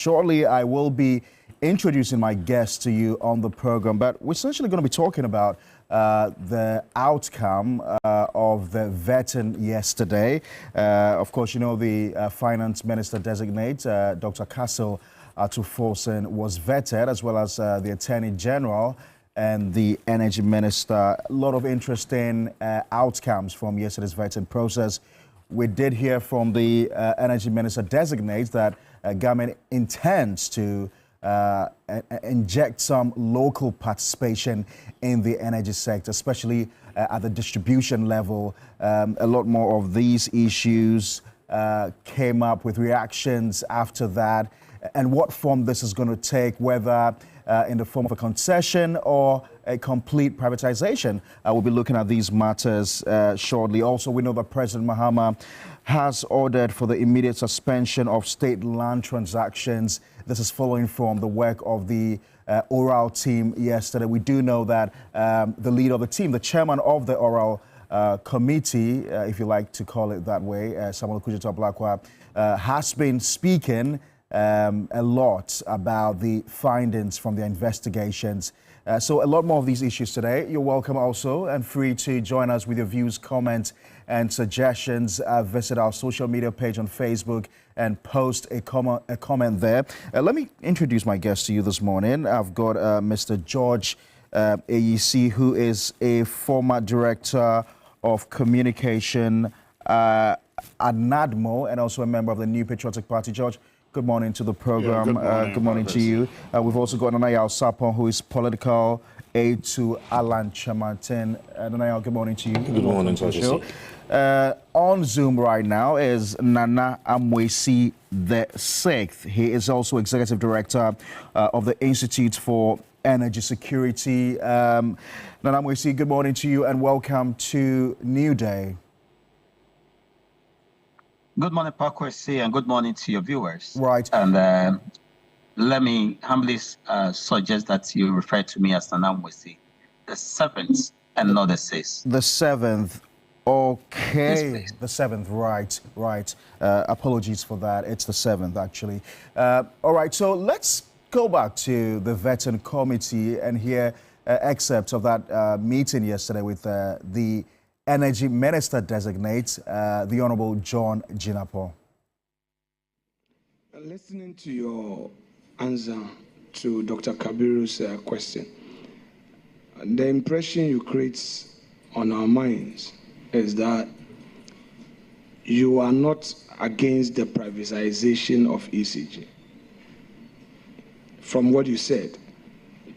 Shortly, I will be introducing my guest to you on the program, but we're essentially going to be talking about the outcome of the vetting yesterday. Of course, you know, the finance minister designate, Dr. Castle Atuforsen, was vetted, as well as the attorney general and the energy minister. A lot of interesting outcomes from yesterday's vetting process. We did hear from the energy minister designate that government intends to inject some local participation in the energy sector, especially at the distribution level. A lot more of these issues came up with reactions after that, and what form this is going to take, whether in the form of a concession or a complete privatization. We'll be looking at these matters shortly. Also, we know that President Mahama has ordered for the immediate suspension of state land transactions. This is following from the work of the oral team yesterday. We do know that the leader of the team, the chairman of the oral committee, if you like to call it that way, Samuel Kujito Blakwa, has been speaking a lot about the findings from the investigations. So a lot more of these issues today. You're welcome also and free to join us with your views, comments and suggestions. Visit our social media page on Facebook and post a comment there. Let me introduce my guest to you this morning. I've got Mr. George AEC, who is a former director of communication at NADMO and also a member of the New Patriotic Party. George, good morning to the program. Yeah, good morning to you. We've also got Nanayao Sapon, who is political aide to Alan Chamartin. Nanayao, good morning to you. Good morning to you. On Zoom right now is Nana Amwesi the Sixth. He is also executive director of the Institute for Energy Security. Nana Amwesi, good morning to you and welcome to New Day. Good morning, Pakwesi, and good morning to your viewers. Right. And let me humbly suggest that you refer to me as Nanamwesi, the seventh and not the sixth. The seventh. Okay. Yes, the seventh, right. Apologies for that. It's the seventh, actually. All right, so let's go back to the vetting committee and hear excerpts of that meeting yesterday with the Energy Minister designate, the Honorable John Jinapo. Listening to your answer to Dr. Kabiru's question, the impression you create on our minds is that you are not against the privatization of ECG. From what you said,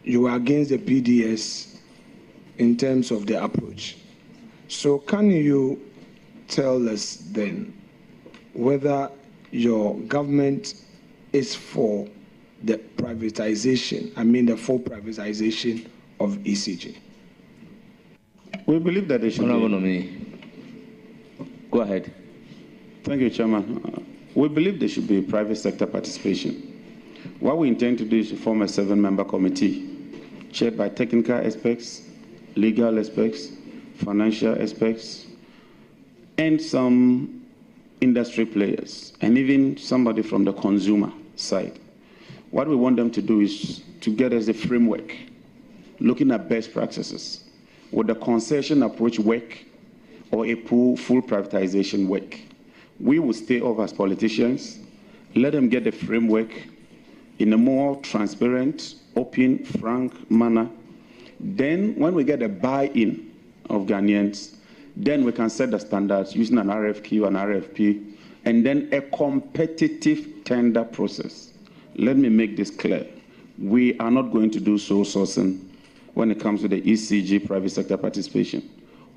you are against the PDS in terms of the approach. So can you tell us then whether your government is for the privatization, the full privatization of ECG? We believe that they should be. Go ahead. Thank you, Chairman. We believe there should be private sector participation. What we intend to do is to form a 7-member committee chaired by technical experts, legal experts, financial aspects, and some industry players, and even somebody from the consumer side. What we want them to do is to get us a framework, looking at best practices. Would the concession approach work or a full privatization work? We will stay off as politicians, let them get the framework in a more transparent, open, frank manner. Then when we get a buy-in of Ghanaians, then we can set the standards using an RFQ, an RFP, and then a competitive tender process. Let me make this clear. We are not going to do sole sourcing when it comes to the ECG private sector participation.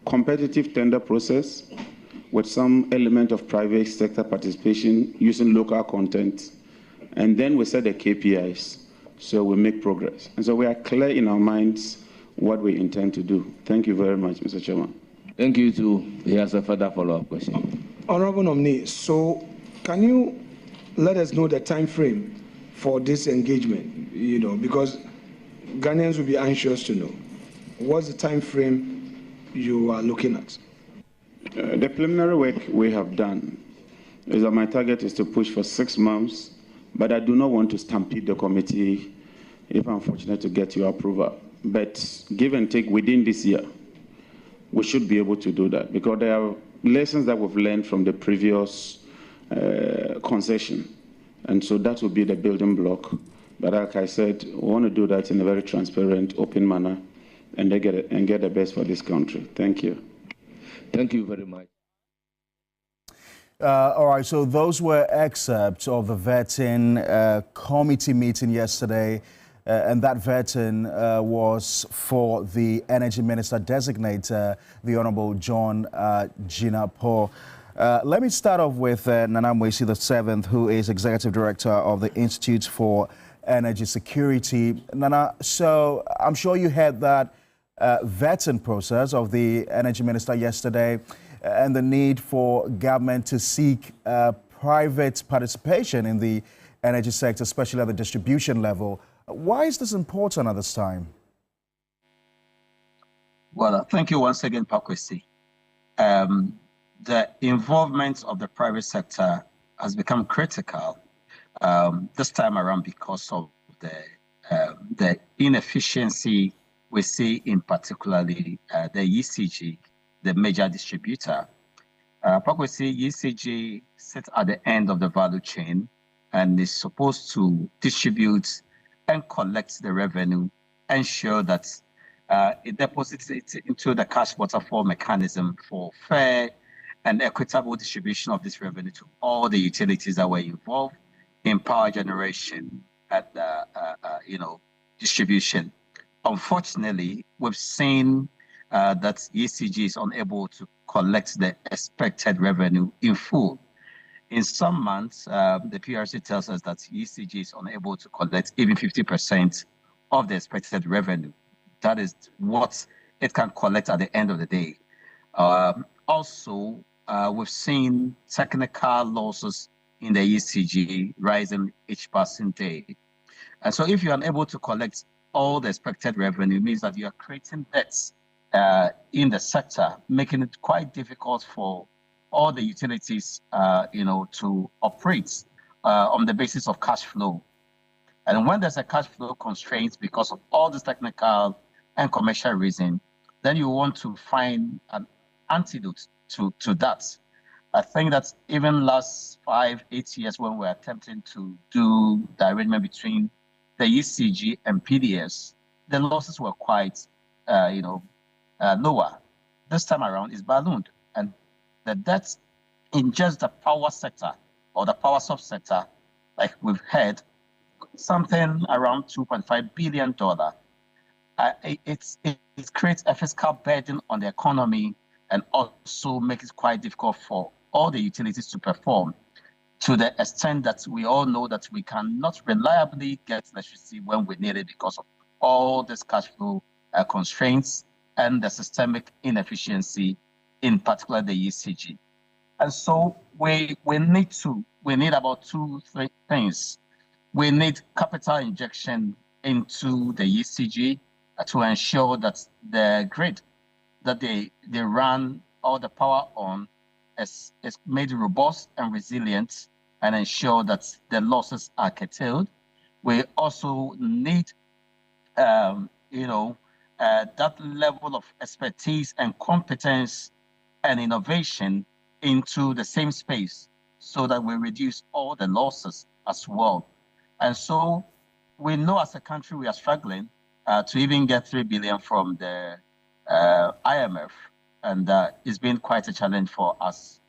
Competitive tender process with some element of private sector participation using local content, and then we set the KPIs so we make progress. And so we are clear in our minds what we intend to do. Thank you very much, Mr. Chairman. Thank you too. He has a further follow-up question. Honorable nominee, so can you let us know the time frame for this engagement? Because Ghanaians will be anxious to know. What's the time frame you are looking at? The preliminary work we have done is that my target is to push for 6 months But I do not want to stampede the committee if I'm fortunate to get your approval. But give and take within this year, we should be able to do that because there are lessons that we've learned from the previous concession. And so that will be the building block. But like I said, we want to do that in a very transparent, open manner and get the best for this country. Thank you. Thank you very much. All right, so those were excerpts of the vetting committee meeting yesterday, and that vetting was for the Energy Minister designate, the Honorable John Jinapor. Let me start off with Nana Mwesi VII, who is Executive Director of the Institute for Energy Security. Nana, so I'm sure you had that vetting process of the Energy Minister yesterday, and the need for government to seek private participation in the energy sector, especially at the distribution level. Why is this important at this time? Well, thank you once again, Pakwesi. The involvement of the private sector has become critical this time around because of the inefficiency we see in particularly the ECG, the major distributor. Pakwesi, ECG sits at the end of the value chain and is supposed to distribute and collect the revenue, ensure that it deposits it into the cash waterfall mechanism for fair and equitable distribution of this revenue to all the utilities that were involved in power generation and distribution. Unfortunately, we've seen that ECG is unable to collect the expected revenue in full. In some months, the PRC tells us that ECG is unable to collect even 50% of the expected revenue. That is what it can collect at the end of the day. Also, we've seen technical losses in the ECG rising each passing day. And so if you're unable to collect all the expected revenue, it means that you are creating debts in the sector, making it quite difficult for all the utilities, to operate on the basis of cash flow. And when there's a cash flow constraint because of all this technical and commercial reason, then you want to find an antidote to that. I think that even last 5-8 years when we're attempting to do the arrangement between the ECG and PDS, the losses were quite, lower. This time around is ballooned, and the debts in just the power sector or the power subsector, like we've heard, something around $2.5 billion. It creates a fiscal burden on the economy and also makes it quite difficult for all the utilities to perform, to the extent that we all know that we cannot reliably get electricity when we need it because of all this cash flow constraints and the systemic inefficiency, in particular the ECG. And so we need about 2-3 things. We need capital injection into the ECG to ensure that the grid that they run all the power on is made robust and resilient and ensure that the losses are curtailed. We also need, that level of expertise and competence and innovation into the same space so that we reduce all the losses as well. And so we know as a country we are struggling to even get 3 billion from the IMF, and it's been quite a challenge for us.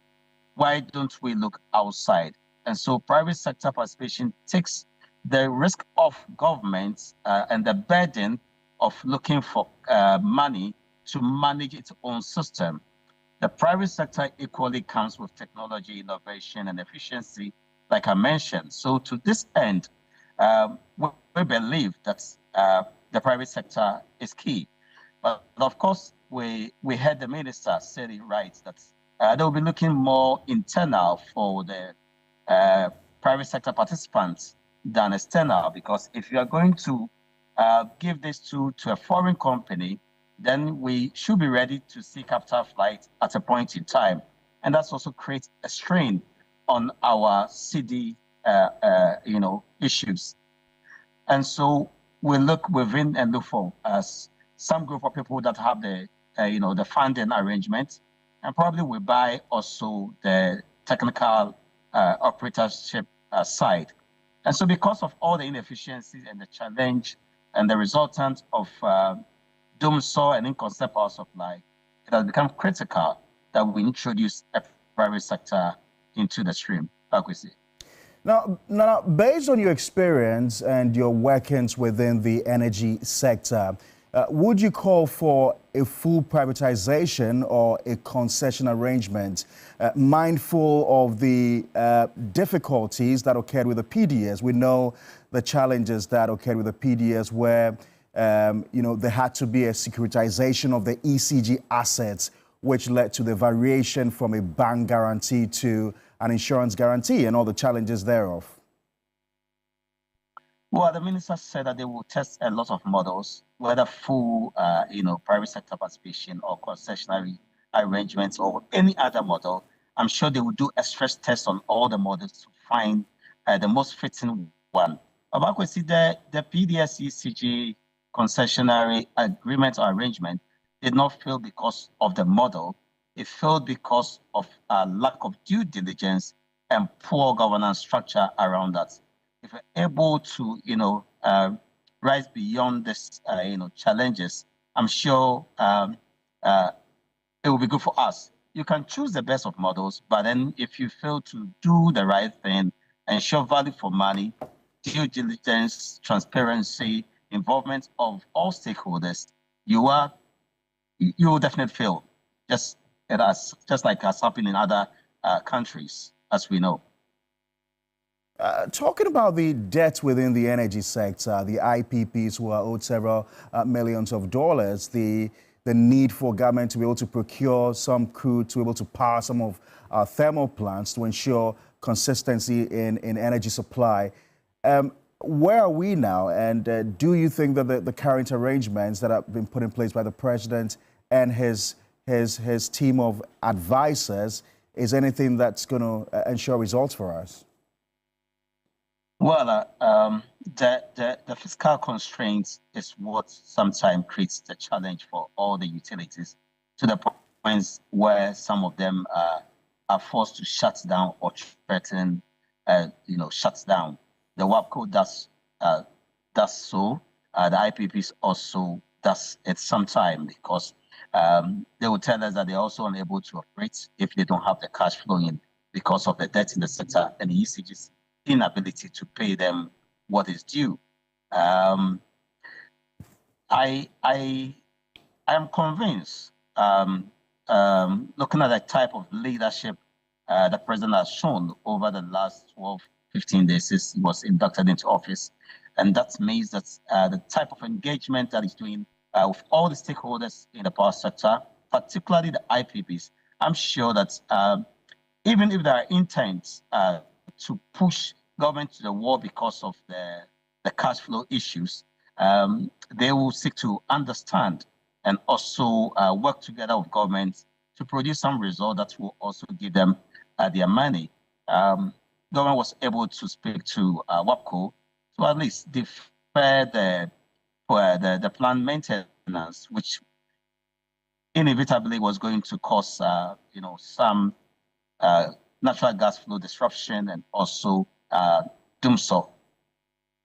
Why don't we look outside? And so private sector participation takes the risk of government and the burden of looking for money to manage its own system. The private sector equally comes with technology, innovation, and efficiency, like I mentioned. So to this end, we believe that the private sector is key. But of course, we heard the minister said it right, that they'll be looking more internal for the private sector participants than external, because if you are going to give this to a foreign company, then we should be ready to see capital flight at a point in time. And that's also creates a strain on our city issues. And so we look within and look for some group of people that have the funding arrangement, and probably we buy also the technical operatorship side. And so because of all the inefficiencies and the challenge and the resultant of doomsaw and inconsistent power supply, it has become critical that we introduce a private sector into the stream, like we see. Now, based on your experience and your workings within the energy sector, would you call for a full privatization or a concession arrangement, mindful of the difficulties that occurred with the PDS? We know the challenges that occurred with the PDS where, there had to be a securitization of the ECG assets, which led to the variation from a bank guarantee to an insurance guarantee and all the challenges thereof. Well, the minister said that they will test a lot of models, whether full, private sector participation or concessionary arrangements or any other model. I'm sure they will do a stress test on all the models to find the most fitting one. But we see the PDS ECG concessionary agreement or arrangement did not fail because of the model. It failed because of lack of due diligence and poor governance structure around that. If we're able to, rise beyond this, challenges, I'm sure it will be good for us. You can choose the best of models, but then if you fail to do the right thing, ensure value for money, due diligence, transparency, involvement of all stakeholders, you will definitely fail. Just like has happened in other countries, as we know. Talking about the debt within the energy sector, the IPPs who are owed several millions of dollars, the need for government to be able to procure some crude to be able to power some of our thermal plants to ensure consistency in energy supply. Where are we now? And do you think that the current arrangements that have been put in place by the president and his team of advisors is anything that's going to ensure results for us? Well, the fiscal constraints is what sometimes creates the challenge for all the utilities, to the points where some of them are forced to shut down or threaten, shut down. The WAPCO does so. The IPPs also does it sometime because they will tell us that they're also unable to operate if they don't have the cash flowing because of the debt in the sector and the ECG's inability to pay them what is due. I am convinced, looking at the type of leadership the president has shown over the last 12, 15 days since he was inducted into office, and that means that the type of engagement that he's doing with all the stakeholders in the power sector, particularly the IPPs, I'm sure that even if there are intents to push government to the wall because of the cash flow issues, they will seek to understand and also work together with government to produce some result that will also give them their money. Government was able to speak to WAPCO to at least defer the plant maintenance, which inevitably was going to cause some natural gas flow disruption and also doomsaw.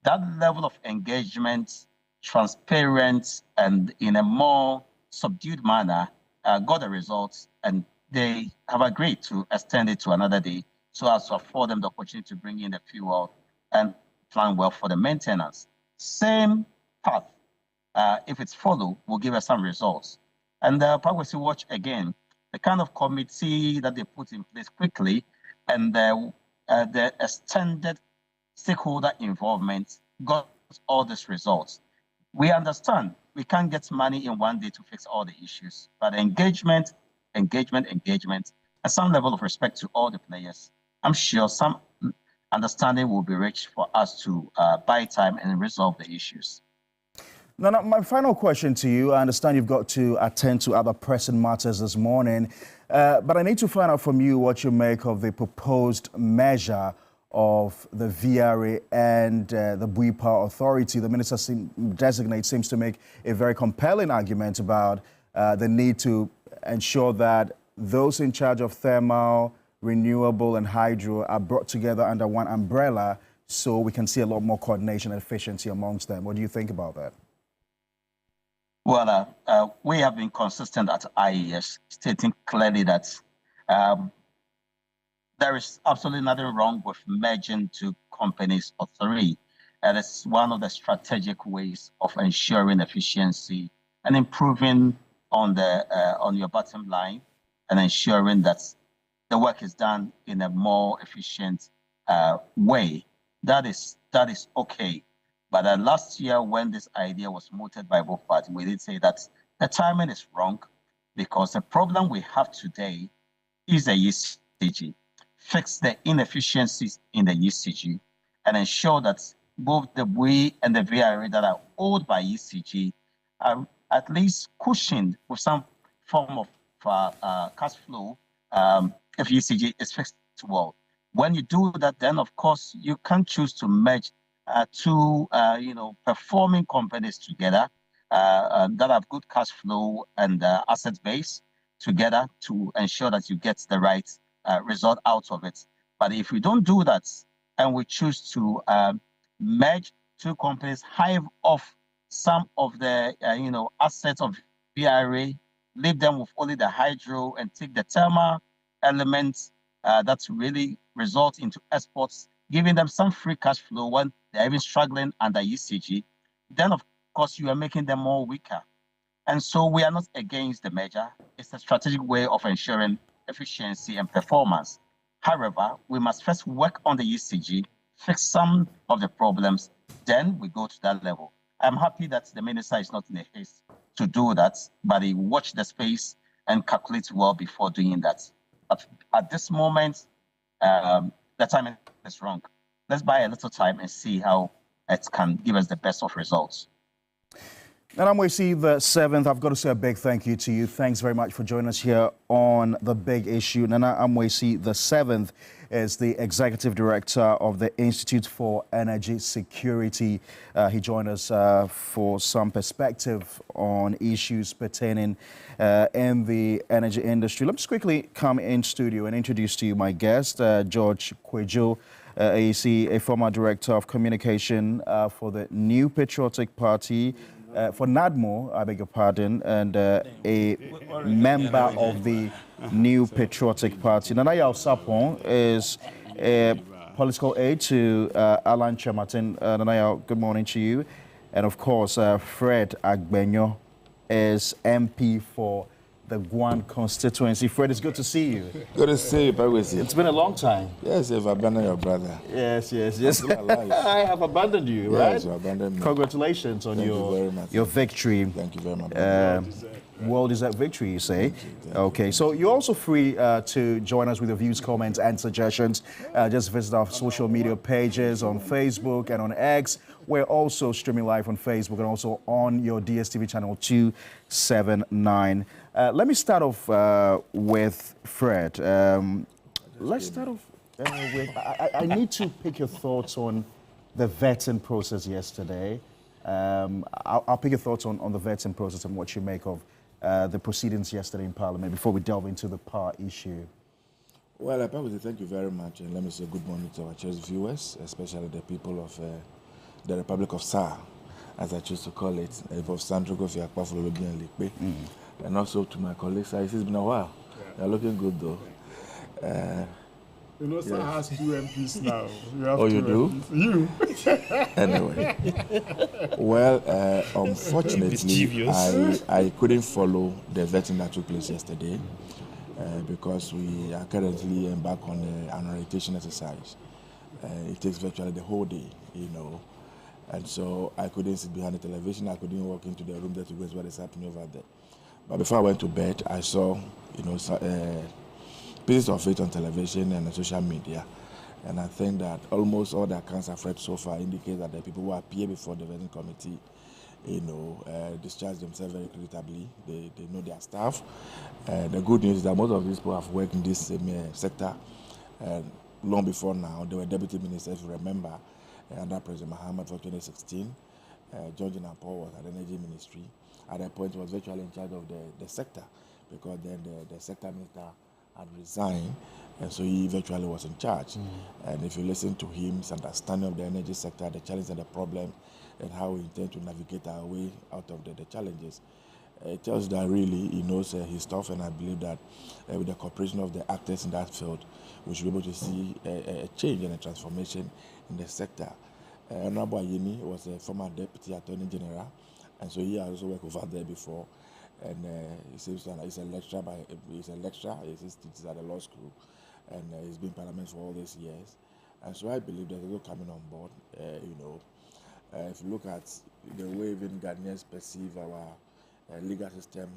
That level of engagement, transparent and in a more subdued manner, got the results, and they have agreed to extend it to another day so as to afford them the opportunity to bring in the fuel and plan well for the maintenance. Same path, if it's followed, will give us some results. And Progressive Watch, again, the kind of committee that they put in place quickly and the extended stakeholder involvement got all these results. We understand we can't get money in one day to fix all the issues, but engagement, and some level of respect to all the players, I'm sure some understanding will be reached for us to buy time and resolve the issues. Now, my final question to you, I understand you've got to attend to other pressing matters this morning, but I need to find out from you what you make of the proposed measure of the VRA and the Buipa Authority. The minister seems to make a very compelling argument about the need to ensure that those in charge of thermal, renewable and hydro are brought together under one umbrella so we can see a lot more coordination and efficiency amongst them. What do you think about that? Well, we have been consistent at IES, stating clearly that there is absolutely nothing wrong with merging two companies or three. And it's one of the strategic ways of ensuring efficiency and improving on your bottom line and ensuring that the work is done in a more efficient way. That is okay. But last year, when this idea was mooted by both parties, we did say that the timing is wrong because the problem we have today is the ECG. Fix the inefficiencies in the ECG and ensure that both the WE and the VRA that are owned by ECG are at least cushioned with some form of cash flow if ECG is fixed well. When you do that, then of course you can choose to merge two performing companies together that have good cash flow and asset base together to ensure that you get the right result out of it. But if we don't do that and we choose to merge two companies, hive off some of the assets of VRA, leave them with only the hydro and take the thermal elements that really result into exports, giving them some free cash flow when they're even struggling under ECG, then of course you are making them more weaker. And so we are not against the merger. It's a strategic way of ensuring efficiency and performance. However, we must first work on the ECG, fix some of the problems, then we go to that level. I'm happy that the minister is not in a haste to do that, but he watched the space and calculates well before doing that. But at this moment, the timing is wrong. Let's buy a little time and see how it can give us the best of results. And I'm Wesi the 7th. I've got to say a big thank you to you. Thanks very much for joining us here on The Big Issue. Nana Amwesi the 7th is the Executive Director of the Institute for Energy Security. He joined us for some perspective on issues pertaining in the energy industry. Let me just quickly come in studio and introduce to you my guest, George Kwejo, AEC, a former Director of Communication for the New Patriotic Party, for NADMO, I beg your pardon, and a member of the New Patriotic Party. Nanaya Sapon is a political aide to Alan Chematin. Nanaya, good morning to you. And of course, Fred Agbenyo is MP for the Guan constituency. Fred, it's good to see you. Good to see you, Pawesi. It's been a long time. Yes, you've abandoned your brother. Yes. I have abandoned you, right? Yes, you abandoned me. Congratulations on your victory. Thank you very much. Well-deserved victory, you say? Thank you. Okay, so you're also free to join us with your views, comments, and suggestions. Just visit our social media pages on Facebook and on X. We're also streaming live on Facebook and also on your DSTV channel 279. Let me start off with Fred. Let's start off with, I need to pick your thoughts on the vetting process yesterday. I'll pick your thoughts on the vetting process and what you make of the proceedings yesterday in Parliament before we delve into the power issue. Well, Pawesi, thank you very much. And let me say good morning to our cherished viewers, especially the people of the Republic of SAR, as I choose to call it, of Sandro Gofi Akpafo Lobi and Likpe. And also to my colleagues. It's been a while. They're looking good though. SAR has 2 MPs now. You do? MPs. You. Anyway. Well, unfortunately, I couldn't follow the vetting that took place yesterday because we are currently embarked on an orientation exercise. It takes virtually the whole day, And so I couldn't sit behind the television. I couldn't walk into the room there to watch what is happening over there. But before I went to bed, I saw, pieces of it on television and on social media. And I think that almost all the accounts I've read so far indicate that the people who appear before the vetting committee, discharge themselves very creditably. They know their staff. The good news is that most of these people have worked in this same sector. long before now, they were deputy ministers. If you remember, under President Mahama for 2016, George Paul was at the Energy Ministry. At that point, he was virtually in charge of the sector, because then the sector minister had resigned, and so he virtually was in charge. And if you listen to him, his understanding of the energy sector, the challenges and the problem, and how we intend to navigate our way out of the challenges, it tells that really he knows his stuff, and I believe that with the cooperation of the actors in that field, we should be able to see a change and a transformation in the sector. Honorable Ayeni was a former Deputy Attorney General, and so he has also worked over there before. And he seems like he's a lecturer. He's teaches at the law school, and he's been in Parliament for all these years. And so I believe that he's coming on board. If you look at the way even Ghanaians perceive our legal system,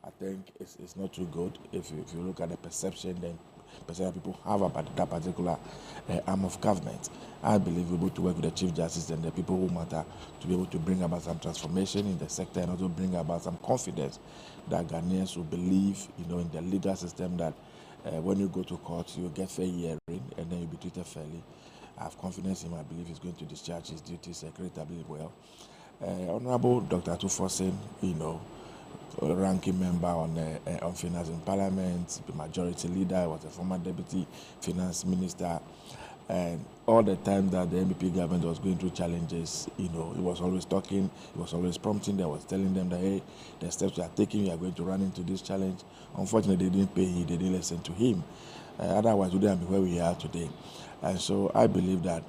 I think it's not too good. If you look at the perception, then perception people have about that particular arm of government, I believe we're able to work with the Chief Justice and the people who matter to be able to bring about some transformation in the sector, and also bring about some confidence that Ghanaians will believe, in the legal system, that when you go to court, you get fair hearing, and then you'll be treated fairly. I have confidence in him. I believe he's going to discharge his duties creditably well. Honorable Dr. Tufosin, ranking member on finance in Parliament, the majority leader, was a former deputy finance minister, and all the time that the MPP government was going through challenges, he was always talking, he was always prompting them, was telling them that, hey, the steps you are taking, you are going to run into this challenge. Unfortunately, they didn't pay him, they didn't listen to him. Otherwise, we wouldn't be where we are today. And so I believe that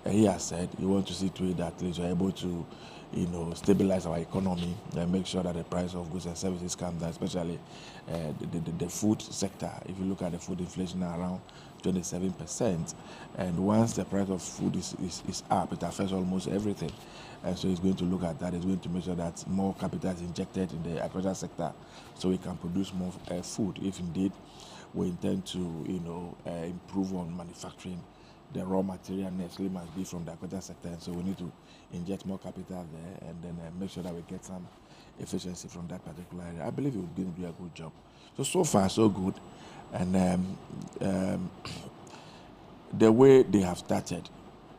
he has said he wants to see to it that at least we are able to stabilize our economy and make sure that the price of goods and services comes down, especially the food sector. If you look at the food inflation around 27%, and once the price of food is up, it affects almost everything. And so he's going to look at that. He's going to make sure that more capital is injected in the agricultural sector so we can produce more food, if indeed we intend to improve on manufacturing. The raw material necessarily must be from the agricultural sector, and so we need to inject more capital there, and then make sure that we get some efficiency from that particular area. I believe we're going to do a good job. So far, so good. And the way they have started,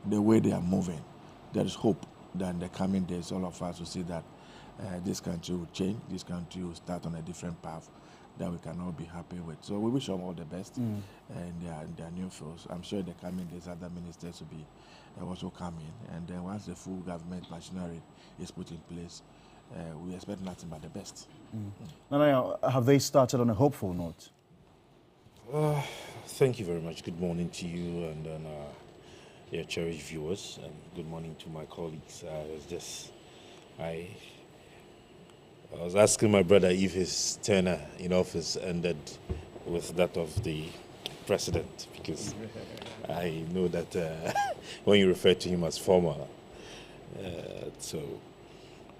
the way they are moving, there is hope that in the coming days, all of us will see that this country will change, this country will start on a different path that we can all be happy with. So we wish them all the best in their new fields. I'm sure in the coming days, other ministers will be also coming. And then once the full government machinery is put in place, we expect nothing but the best. Now, have they started on a hopeful note? Thank you very much. Good morning to you and then your cherished viewers, and good morning to my colleagues. I was asking my brother if his tenure in office ended with that of the president, because I know that when you refer to him as former,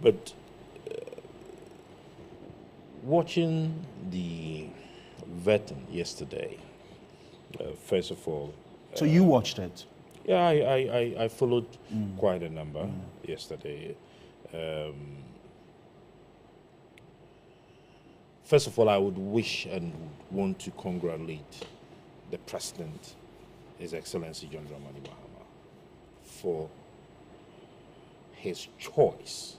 but watching the vetting yesterday, first of all. So you watched it? Yeah, I followed quite a number yesterday. First of all, I would wish and want to congratulate the President, His Excellency John Dramani Mahama, for his choice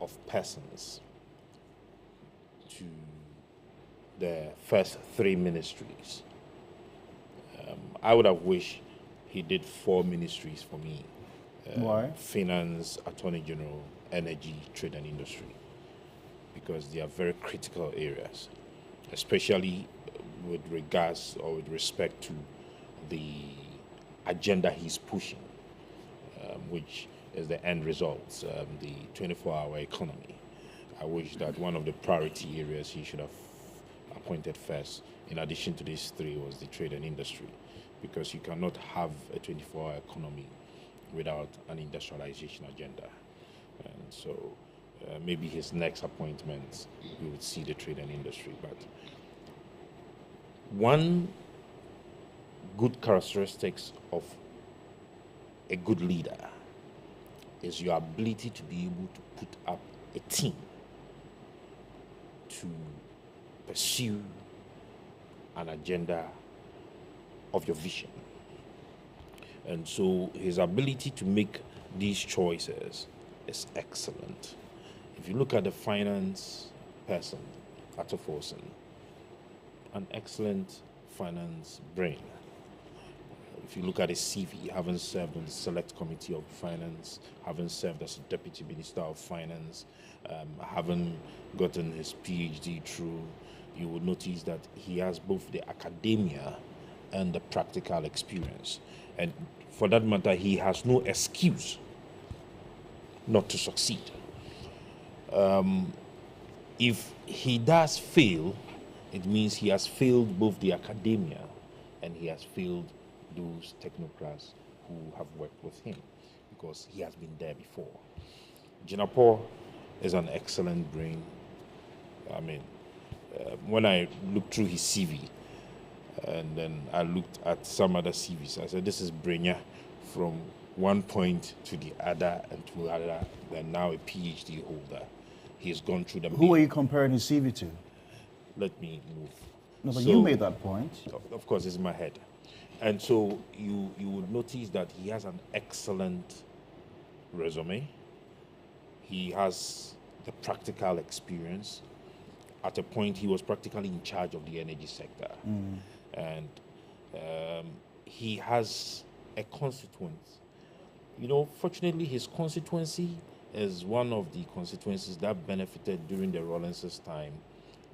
of persons to the first 3 ministries. I would have wished he did 4 ministries for me. Why? Finance, Attorney General, Energy, Trade and Industry. Because they are very critical areas, especially with regards or with respect to the agenda he's pushing, which is the end results, the 24-hour economy. I wish that one of the priority areas he should have appointed first, in addition to these 3, was the trade and industry, because you cannot have a 24-hour economy without an industrialization agenda. And so maybe his next appointments, we would see the trade and industry. But one good characteristics of a good leader is your ability to be able to put up a team to pursue an agenda of your vision. And so his ability to make these choices is excellent. If you look at the finance person, Ato Forsen, an excellent finance brain. If you look at his CV, having served on the Select Committee of Finance, having served as a Deputy Minister of Finance, having gotten his PhD through, you will notice that he has both the academia and the practical experience. And for that matter, he has no excuse not to succeed. If he does fail, it means he has failed both the academia and he has failed those technocrats who have worked with him, because he has been there before. Jinapor is an excellent brain. I mean, when I looked through his CV, and then I looked at some other CVs, I said, this is Brenya from one point to the other and to the other, and now a PhD holder. He's gone through the... Who are you comparing his CV to? Let me move. No, but you made that point. Of course, it's in my head. And so you would notice that he has an excellent resume. He has the practical experience. At a point, he was practically in charge of the energy sector. And he has a constituency. You know, fortunately, his constituency is one of the constituencies that benefited during the Rawlins's time,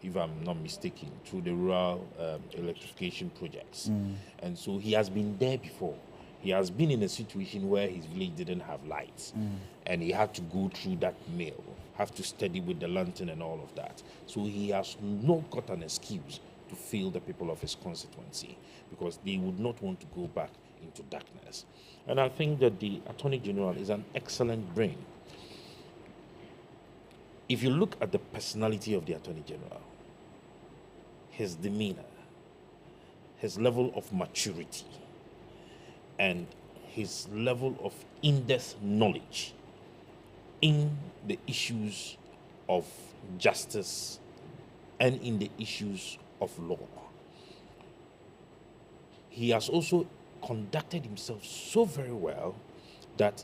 if I'm not mistaken, through the rural electrification projects. And so he has been there before. He has been in a situation where his village didn't have lights, and he had to go through that mill, have to study with the lantern and all of that. So he has not got an excuse to fail the people of his constituency, because they would not want to go back into darkness. And I think that the Attorney General is an excellent brain. If you look at the personality of the Attorney General, his demeanor, his level of maturity, and his level of in-depth knowledge in the issues of justice and in the issues of law. He has also conducted himself so very well that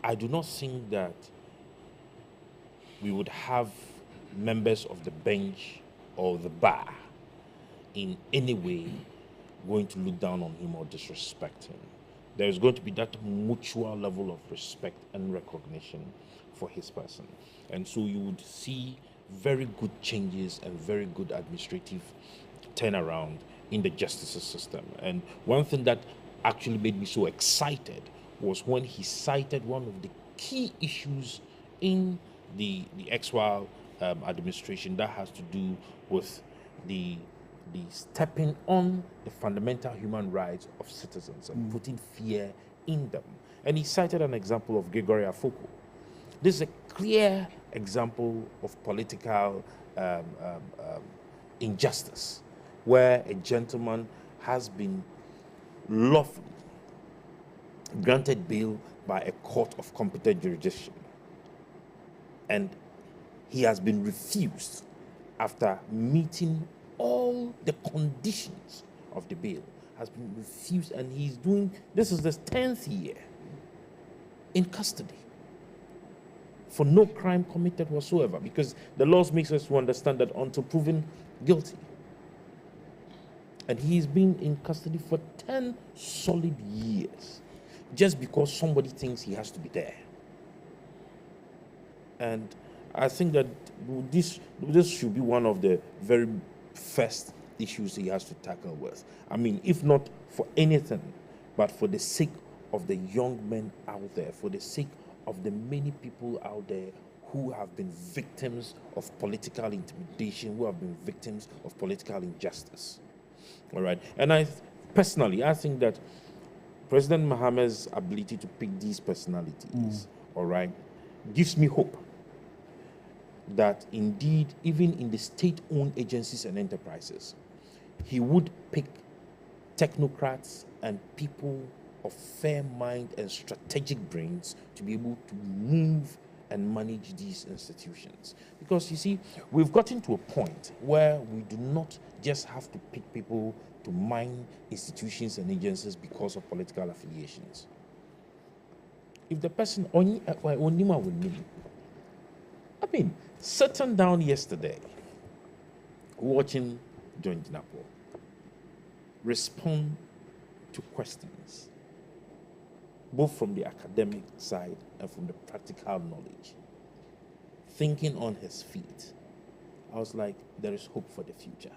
I do not think that we would have members of the bench or the bar in any way going to look down on him or disrespect him. There is going to be that mutual level of respect and recognition for his person. And so you would see very good changes and very good administrative turnaround in the justice system. And one thing that actually made me so excited was when he cited one of the key issues in the ex-Wal administration that has to do with the stepping on the fundamental human rights of citizens and putting fear in them. And he cited an example of Gregory Afoko. This is a clear example of political injustice, where a gentleman has been lawfully granted bail by a court of competent jurisdiction, and he has been refused after meeting all the conditions of the bail, has been refused, and he's doing, this is the 10th year in custody for no crime committed whatsoever, because the laws makes us to understand that until proven guilty. And he's been in custody for 10 solid years just because somebody thinks he has to be there. And I think that this should be one of the very first issues he has to tackle with. I mean, if not for anything, but for the sake of the young men out there, for the sake of the many people out there who have been victims of political intimidation, who have been victims of political injustice. All right. And I think that President Mohammed's ability to pick these personalities, all right, gives me hope that indeed, even in the state-owned agencies and enterprises, he would pick technocrats and people of fair mind and strategic brains to be able to move and manage these institutions. Because you see, we've gotten to a point where we do not just have to pick people to mine institutions and agencies because of political affiliations. If the person I mean, sitting down yesterday, watching John Dinapo respond to questions, both from the academic side and from the practical knowledge, thinking on his feet, I was like, there is hope for the future.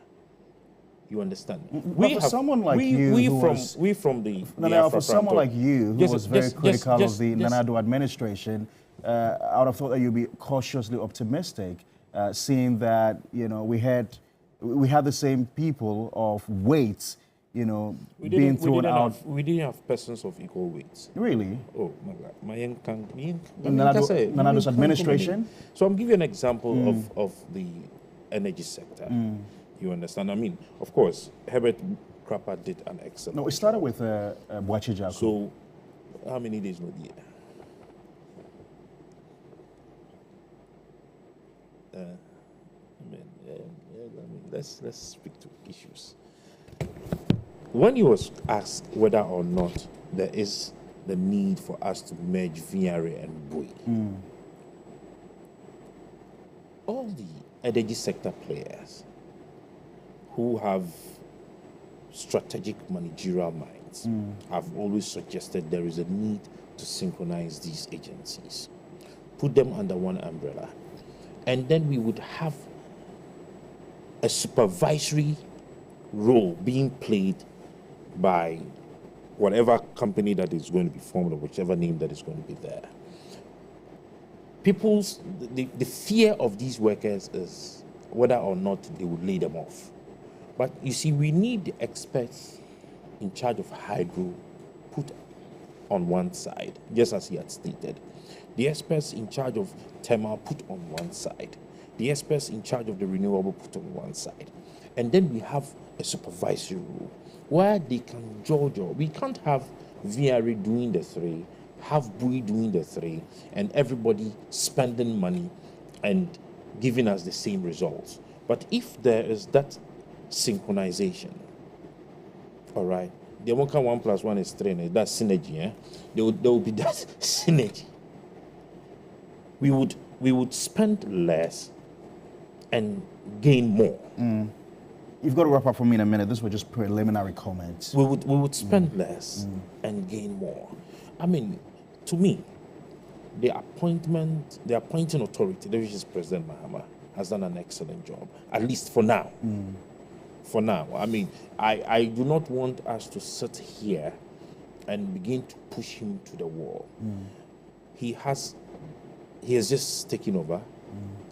You understand? For someone like you, for someone like you who was very critical of the Nanado administration, I would have thought that you'd be cautiously optimistic, seeing that we had the same people of weight, being thrown out. We didn't have persons of equal weights. Really? Oh my God! Nanado's administration. So I'm giving you an example of the energy sector. You understand? I mean, of course, Herbert Krapper did an excellent. No, it started with Boachi Jaco. So, how many days no year? Let's speak to issues. When he was asked whether or not there is the need for us to merge VRA and Bui, all the energy sector players who have strategic managerial minds have always suggested there is a need to synchronize these agencies, put them under one umbrella, and then we would have a supervisory role being played by whatever company that is going to be formed or whichever name that is going to be there. The fear of these workers is whether or not they would lay them off. But you see, we need the experts in charge of hydro put on one side, just as he had stated. The experts in charge of thermal put on one side. The experts in charge of the renewable put on one side. And then we have a supervisory role where they can judge. We can't have VRA doing the three, have Bui doing the three, and everybody spending money and giving us the same results. But if there is that synchronization, all right, the 1 + 1 is 3, and that's synergy. There will be that synergy. We would spend less and gain more. You've got to wrap up for me in a minute. This was just preliminary comments. We would spend less and gain more. I mean, to me, the appointing authority, which is President Mahama, has done an excellent job, at least for now. For now. I mean, I do not want us to sit here and begin to push him to the wall. He has just taken over,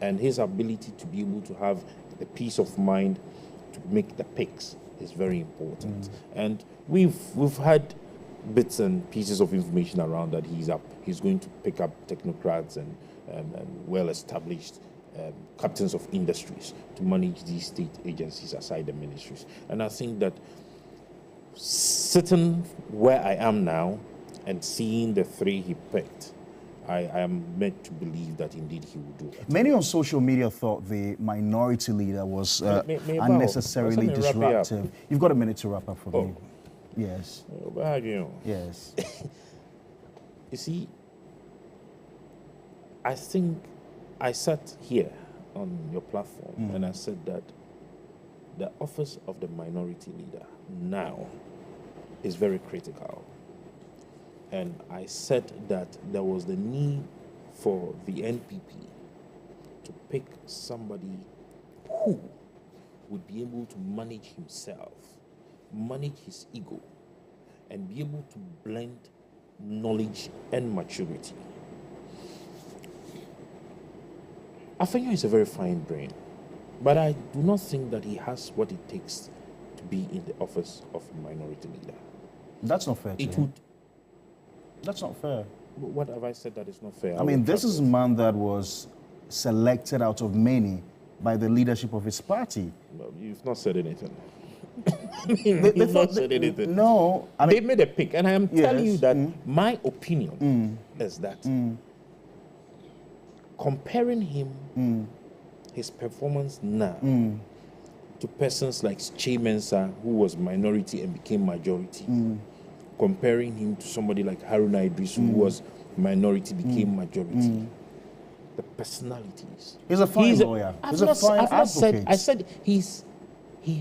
and his ability to be able to have the peace of mind to make the picks is very important. And we've had bits and pieces of information around that he's going to pick up technocrats and well-established captains of industries to manage these state agencies aside the ministries. And I think that sitting where I am now and seeing the three he picked, I am meant to believe that indeed he will do it. Many on social media thought the minority leader was unnecessarily disruptive. You've got a minute to wrap up for me. Yes. Yes. You see, I think I sat here on your platform and I said that the office of the minority leader now is very critical. And I said that there was the need for the NPP to pick somebody who would be able to manage himself, manage his ego, and be able to blend knowledge and maturity. Afenyo is a very fine brain, but I do not think that he has what it takes to be in the office of minority leader. That's not fair. That's not fair. What have I said that is not fair? I mean, this is a man that was selected out of many by the leadership of his party. No, you've not said anything. You've not said anything. No. I mean, they made a pick, and I am telling you that my opinion is that comparing him, his performance now, to persons like Che Mensah, who was minority and became majority, comparing him to somebody like Haruna Idris, who was minority, became majority. The personalities. He's a fine lawyer. He's a fine advocate. I said he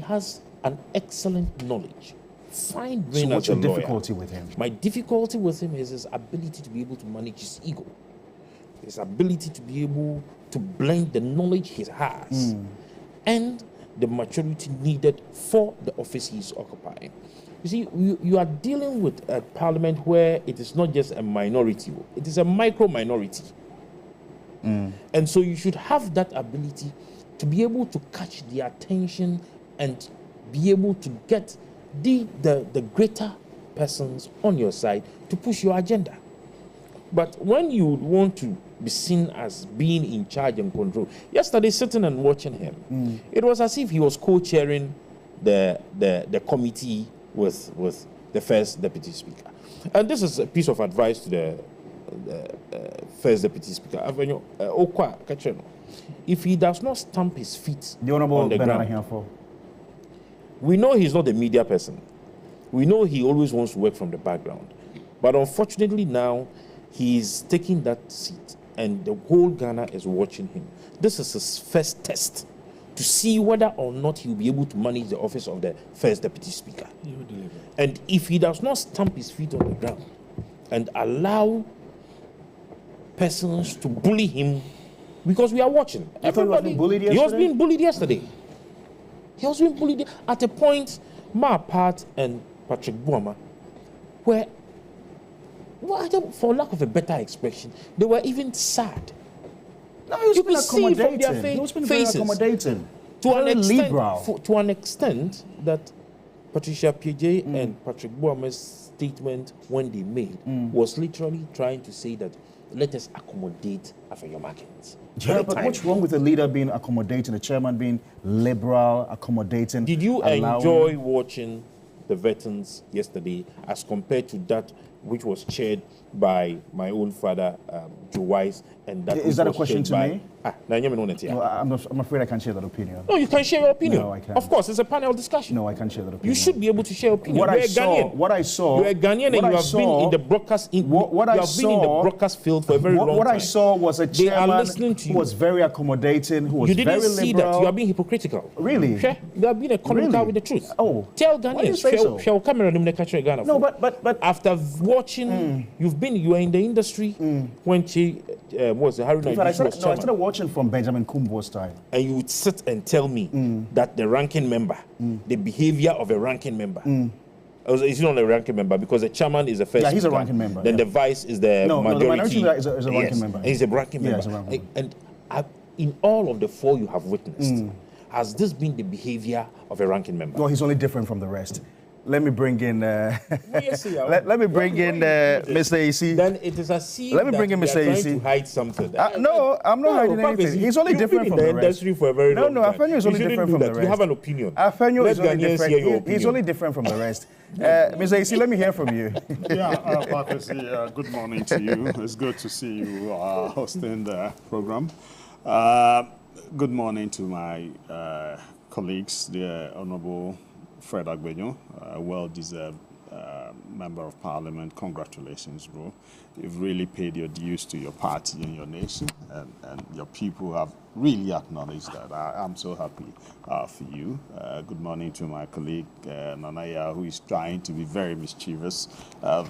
has an excellent knowledge. Fine brain. So what's as a your lawyer. difficulty with him? My difficulty with him is his ability to be able to manage his ego. His ability to be able to blend the knowledge he has and the maturity needed for the office he is occupying. You see, you are dealing with a parliament where it is not just a minority, it is a micro-minority. And so you should have that ability to be able to catch the attention and be able to get the greater persons on your side to push your agenda. But when you want to be seen as being in charge and control, yesterday sitting and watching him, it was as if he was co-chairing the committee with the first deputy speaker. And this is a piece of advice to the first deputy speaker. If he does not stamp his feet on the ground, we know he's not a media person. We know he always wants to work from the background. But unfortunately now, he's taking that seat and the whole Ghana is watching him. This is his first test to see whether or not he'll be able to manage the office of the first deputy speaker. And if he does not stamp his feet on the ground and allow persons to bully him, because we are watching. Everybody, he was being bullied yesterday. He was being bullied at a point, Part and Patrick Buama, where, for lack of a better expression, they were even sad. No, he was being accommodating. He was being very accommodating. To an extent that Patricia Pieje and Patrick Buama's statement when they made was literally trying to say that let us accommodate Afro-Americans. Yeah, but what's wrong with the leader being accommodating, the chairman being liberal, accommodating? Did you enjoy watching the veterans yesterday as compared to that which was chaired by my own father, Joe Wise, and that is that a question to me? No, I'm afraid I can't share that opinion. No, you can share your opinion. No, I can't. Of course, it's a panel discussion. No, I can't share that opinion. You should be able to share opinion. What I saw. You're a Ghanaian and you have been in the broadcast. Been in the broadcast field for a very long time. What I saw was a chairman who was very accommodating, who was very liberal. You didn't see that. You are being hypocritical. Really? You are being economical with the truth. Oh. Tell Ghanaians. Shall camera them the Ghana. No, but after watching, you were in the industry when she was Haruna Idris was chairman. I started watching from Benjamin Kumbo's time. And you would sit and tell me that the ranking member, the behavior of a ranking member, is not a ranking member because the chairman is the first. Yeah, he's speaker. a ranking member. Then the vice is the majority. No, the minority is a ranking member. He's a ranking member. And in all of the four you have witnessed, has this been the behavior of a ranking member? No, he's only different from the rest. Let me bring in. Let me bring in Mr. AC. Then it is a scene. Let me bring in Mr. AC. To hide something. No, I'm not hiding anything. He's only different from the rest. Industry for a very long time. No, Afenyo is only different from the rest. You have an opinion. Afenyo is only different. He's only different from the rest. Mr. AC, let me hear from you. Good morning to you. It's good to see you hosting the program. Good morning to my colleagues, the Honorable Fred Agbenyo, a well-deserved member of Parliament. Congratulations, bro. You've really paid your dues to your party and your nation, and your people have really acknowledged that. I'm so happy for you. Good morning to my colleague, Nanaya, who is trying to be very mischievous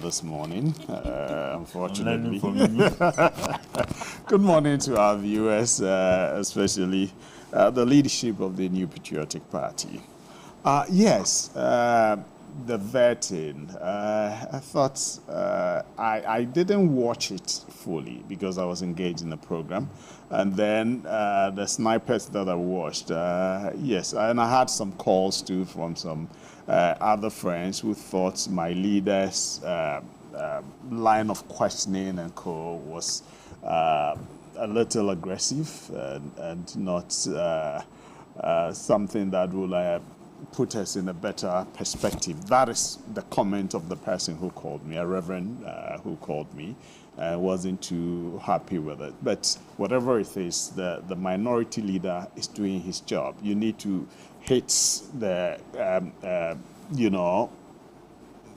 this morning, unfortunately. Good morning to our viewers, especially the leadership of the New Patriotic Party. Yes, the vetting. I thought I didn't watch it fully because I was engaged in the program. And then the snipers that I watched, yes, and I had some calls too from some other friends who thought my leader's line of questioning and co was a little aggressive and not something that will put us in a better perspective. That is the comment of the person who called me, a reverend who called me. wasn't too happy with it. But whatever it is, the minority leader is doing his job. You need to hit the,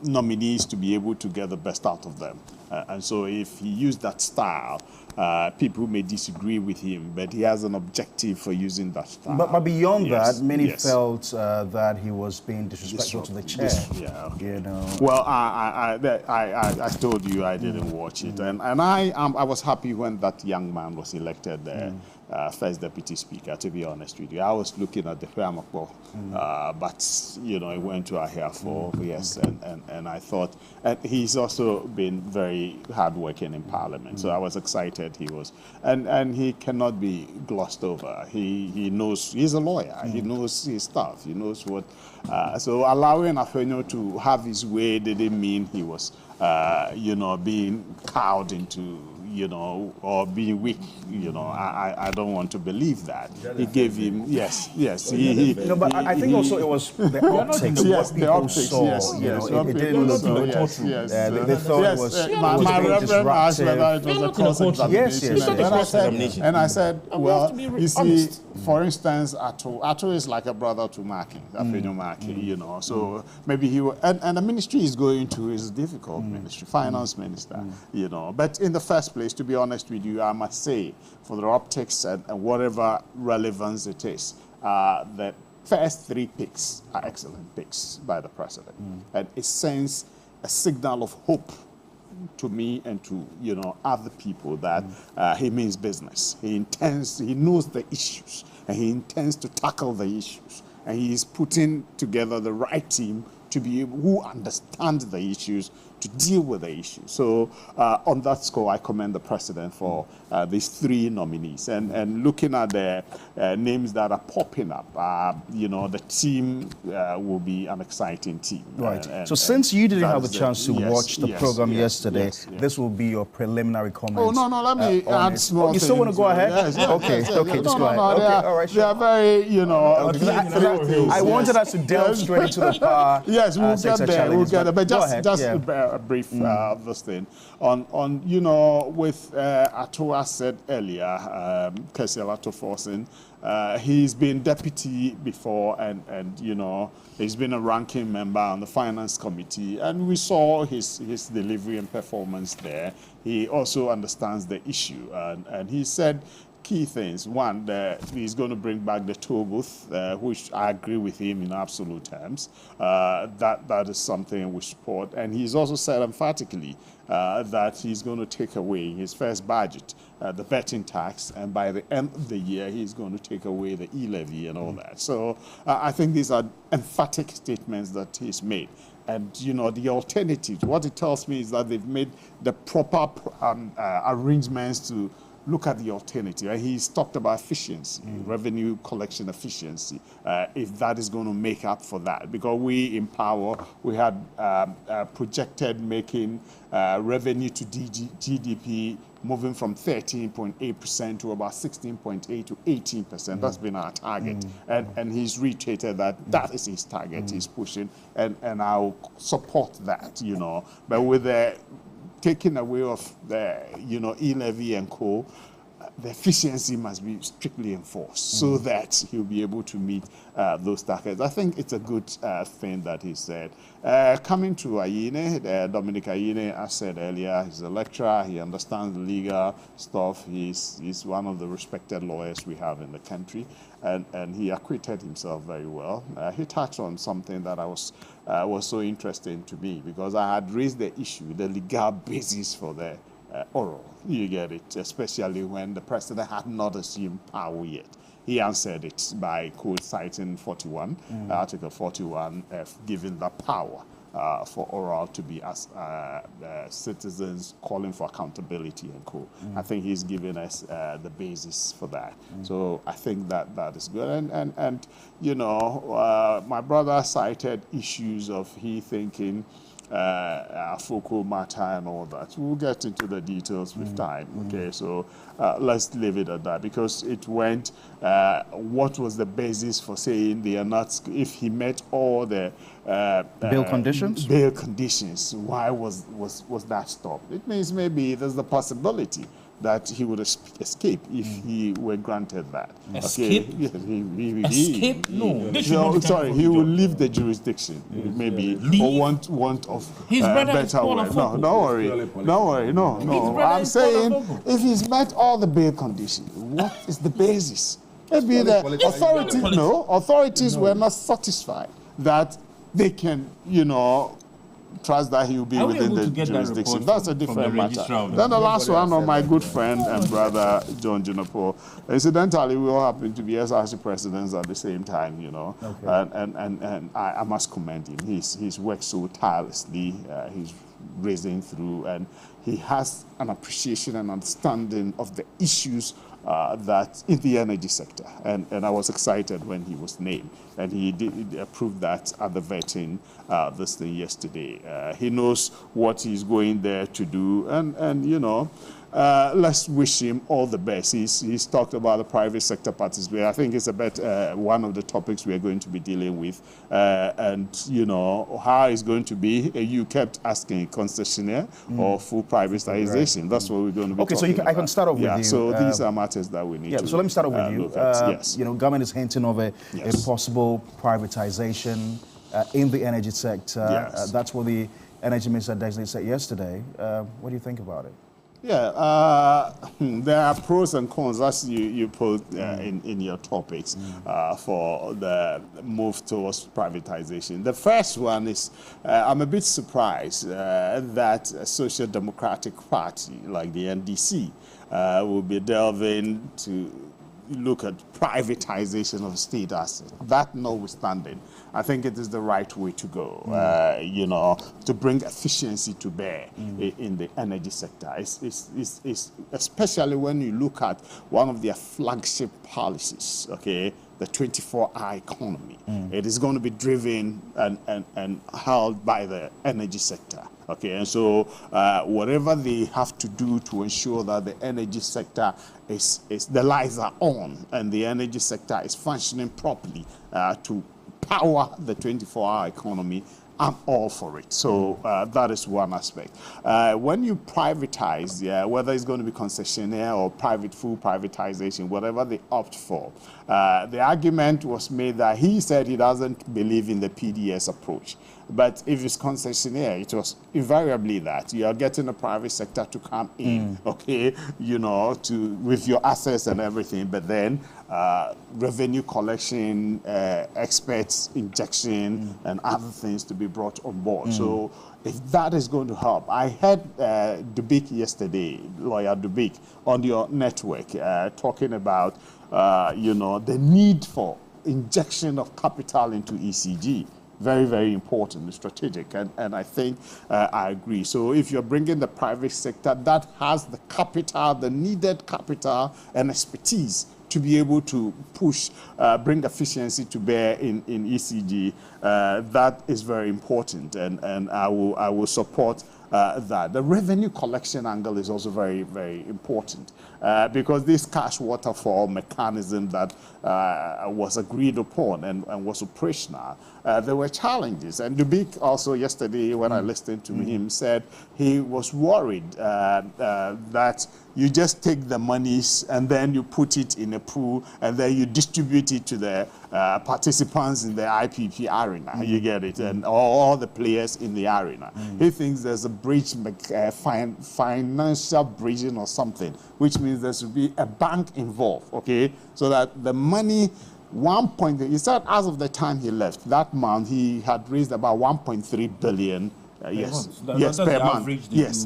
nominees to be able to get the best out of them. And so if he used that style, people may disagree with him, but he has an objective for using that style. But beyond Yes, that, many yes. felt that he was being disrespectful to the chair. Yeah, okay. You know. Well, I told you I didn't watch it, and I was happy when that young man was elected first deputy speaker. To be honest with you, I was looking at the Fiamakbo, but it went to Ahiafo, yes, and I thought, and he's also been very hardworking in Parliament, so I was excited he was, and he cannot be glossed over. He knows, he's a lawyer, he knows his stuff, he knows what. So allowing Afenyo to have his way didn't mean he was, being cowed into, or being weak. I don't want to believe that. He gave him, yes. But I think also it was the optics. Yes, what the people optics, saw. yes. It didn't look good. Yes. They thought it was my being reverend asked whether it was a cross-examination. Yes. And I said, well, you see, for instance, Ato is like a brother to Maki, Afenyo Maki, so maybe he will, and the ministry is going to is a difficult ministry, finance minister, but in the first place, to be honest with you, I must say, for the optics and whatever relevance it is, the first 3 picks are excellent picks by the president, and it sends a signal of hope to me and to other people that he means business. He knows the issues, and he intends to tackle the issues, and he is putting together the right team to be able, who understand the issues, to deal with the issues. So on that score, I commend the president for these 3 nominees. And looking at the names that are popping up, the team will be an exciting team. Right. So since you didn't have a chance to watch the program yesterday, this will be your preliminary comments. Oh, no, let me add small things. You still want to go ahead? Yes, okay, just go ahead. No, okay, all right, they are very, I wanted us to delve straight into the power. Yes, we'll get there. But just a brief this thing on with Ato said earlier, Kesiel Ato Forson, he's been deputy before, and he's been a ranking member on the finance committee, and we saw his delivery and performance there. He also understands the issue, and he said key things. One, that he's going to bring back the toll booth, which I agree with him in absolute terms. That is something we support. And he's also said emphatically that he's going to take away his first budget, the betting tax, and by the end of the year, he's going to take away the e-levy and all that. So I think these are emphatic statements that he's made. And, the alternative, what it tells me is that they've made the proper arrangements to look at the alternative. He's talked about efficiency, revenue collection efficiency, if that is going to make up for that. Because we in Power, we had projected making revenue to GDP moving from 13.8% to about 16.8 to 18%. That's been our target. And he's reiterated that is his target. He's pushing, and I'll support that, But with the taking away of the, e-levy and co, the efficiency must be strictly enforced so that he'll be able to meet those targets. I think it's a good thing that he said. Coming to Ayine, Dominic Ayine, as said earlier, he's a lecturer. He understands the legal stuff. He's one of the respected lawyers we have in the country, and he acquitted himself very well. He touched on something that was so interesting to me, because I had raised the issue, the legal basis for the oral. You get it, especially when the president had not assumed power yet. He answered it by citing 41, Article 41, giving the power for oral to be as citizens calling for accountability and co. I think he's given us the basis for that. So I think that is good. And my brother cited issues of he thinking focal matter and all that. We'll get into the details with time, okay? So let's leave it at that, because it went, what was the basis for saying they are not, if he met all the bail conditions? Bail conditions, why was that stopped? It means maybe there's the possibility that he would escape if he were granted that. Escape? Okay. Yeah, Escape? No. Sorry, he will leave the jurisdiction, maybe, or want of better word. No, don't worry. No. I'm saying if he's met all the bail conditions, what is the basis? Maybe the authorities were not satisfied that they can, trust that he will be within the jurisdiction. That's a different matter. Then the last one of my good friend and brother, John Junapo. Incidentally, we all happen to be SRC presidents at the same time, Okay. And I must commend him. He's worked so tirelessly. He's raising through, and he has an appreciation and understanding of the issues that in the energy sector, and I was excited when he was named, and he did approve that at the vetting this thing yesterday. He knows what he's going there to do, and let's wish him all the best. He's talked about the private sector participation. I think it's about one of the topics we are going to be dealing with, and how it's going to be. You kept asking concessionaire or full privatization. Right. That's what we're going to be talking about. I can start off with you. So these are matters that we need to so let me start off with you. Yes. Government is hinting of a possible privatization in the energy sector. Yes. That's what the energy minister designate said yesterday. What do you think about it? Yeah, there are pros and cons, as you put in your topics, for the move towards privatization. The first one is, I'm a bit surprised that a social democratic party like the NDC will be delving to look at privatization of state assets. That notwithstanding, I think it is the right way to go, to bring efficiency to bear in the energy sector. It's especially when you look at one of their flagship policies, okay, the 24-hour economy. It is going to be driven and held by the energy sector. Okay, and so whatever they have to do to ensure that the energy sector the lights are on and the energy sector is functioning properly to power the 24-hour economy, I'm all for it. So that is one aspect. When you privatize, whether it's going to be concessionaire or full privatization, whatever they opt for, the argument was made that he said he doesn't believe in the PDS approach. But if it's concessionaire, it was invariably that you are getting the private sector to come in, okay, with your assets and everything, but then revenue collection, experts injection, and other things to be brought on board. So if that is going to help, I heard Dubik yesterday, lawyer Dubik, on your network talking about, the need for injection of capital into ECG. Very, very important, strategic, and I think I agree. So if you're bringing the private sector that has the capital, the needed capital and expertise to be able to push, bring efficiency to bear in ECG, that is very important, and I will support that. The revenue collection angle is also very, very important because this cash waterfall mechanism that was agreed upon and was operational, there were challenges. And Dubik also yesterday, when I listened to him, said he was worried that you just take the monies and then you put it in a pool and then you distribute it to the participants in the IPP arena. You get it? And all the players in the arena. He thinks there's a bridge, financial bridging or something, which means there should be a bank involved, okay? So that the money, he said as of the time he left, that month he had raised about 1.3 billion.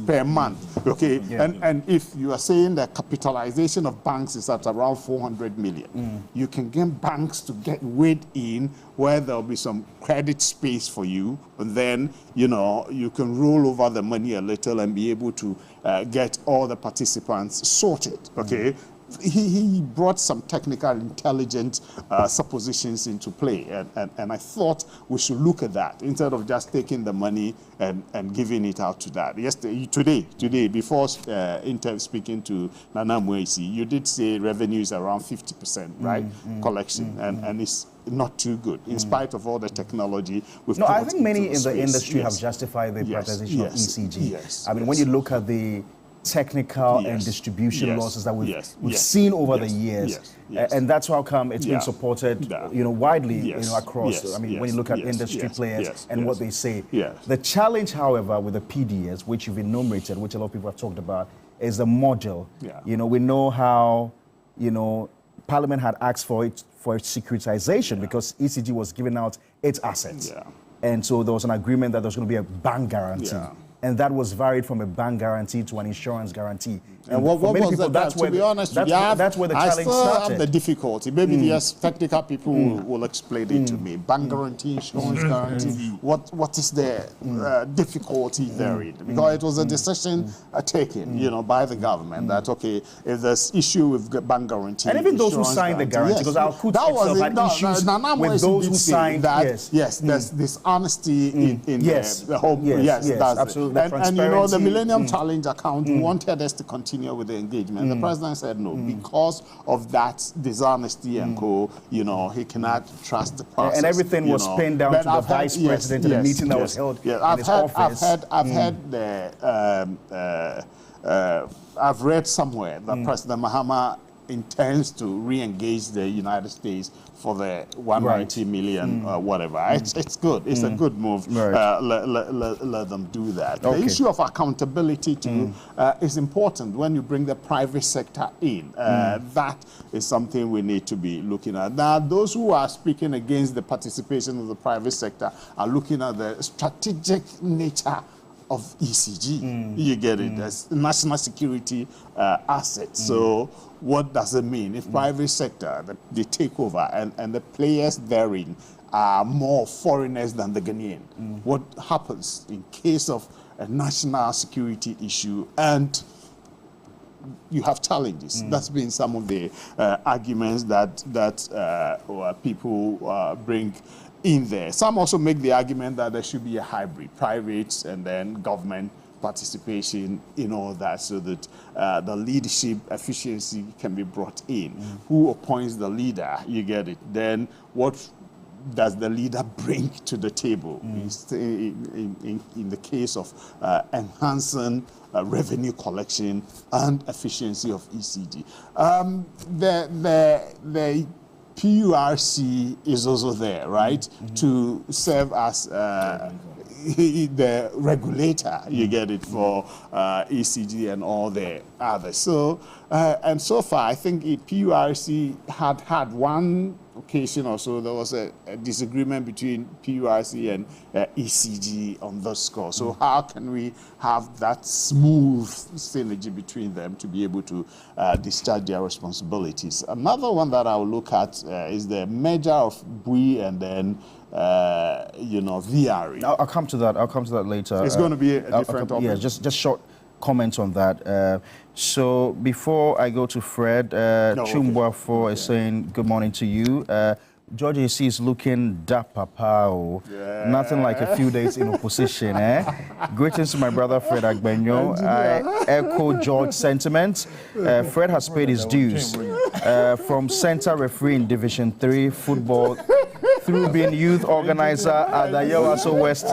Per month. Okay, and if you are saying the capitalization of banks is at around 400 million, you can get banks to get weighed in where there'll be some credit space for you, and then you can roll over the money a little and be able to get all the participants sorted. Okay, he brought some technical, intelligent suppositions into play, and I thought we should look at that instead of just taking the money and giving it out to that. Today, before speaking to Nana Mwesi, you did say revenue is around 50%, right? Collection, and it's not too good, in spite of all the technology we've No, put I think many into in the space. industry Yes. have justified the privatization of ECG. Yes. I mean, when you look at the technical and distribution losses that we've seen over the years, and that's how come it's been supported, widely, across. I mean, when you look at industry players and what they say. The challenge, however, with the PDS, which you've enumerated, which a lot of people have talked about, is the model. We know how, Parliament had asked for its securitization because ECG was giving out its assets. And so there was an agreement that there was going to be a bank guarantee. And that was varied from a bank guarantee to an insurance guarantee. And what was that? That's where the challenge started. Have the difficulty. Maybe the technical people will explain it to me. Bank guarantee, insurance guarantee. What is the difficulty therein? Because it was a decision taken, by the government that if there's issue with bank guarantee, and even those who signed the guarantee, because our court itself had issues with those who signed that. There's dishonesty in the whole. Yes, absolutely. And the Millennium Challenge account wanted us to continue with the engagement. The president said no, because of that dishonesty and he cannot trust the process. And everything was pinned down to the vice president in the meeting that was held in his office. I've read somewhere that President Mahama intends to re-engage the United States for the 190 million whatever. It's good. It's a good move. Let them do that. The issue of accountability too is important when you bring the private sector in. That is something we need to be looking at. Now, those who are speaking against the participation of the private sector are looking at the strategic nature of ECG. You get it? As national security asset. So what does it mean if private sector, they take over and the players therein are more foreigners than the Ghanaian? What happens in case of a national security issue and you have challenges? That's been some of the arguments that people bring in there. Some also make the argument that there should be a hybrid, private and then government participation in all that, so that the leadership efficiency can be brought in. Who appoints the leader? You get it. Then what does the leader bring to the table in the case of enhancing revenue collection and efficiency of ECG? The PURC is also there, right, to serve as the regulator, you get it, for ECG and all the others. So, and so far, I think PURC had one occasion or so, there was a disagreement between PURC and ECG on this score. So how can we have that smooth synergy between them to be able to discharge their responsibilities? Another one that I'll look at is the merger of BUI and then VRE. I'll come to that. I'll come to that later. It's going to be a different topic. Yeah, just short comments on that. So before I go to Fred, Chumbuafo is saying good morning to you. George AC is looking dapper, pao. Nothing like a few days in opposition, Greetings to my brother Fred Agbenyo. I echo George's sentiments. Fred has paid his dues from center referee in Division 3 football through being youth organizer at the Yawaso West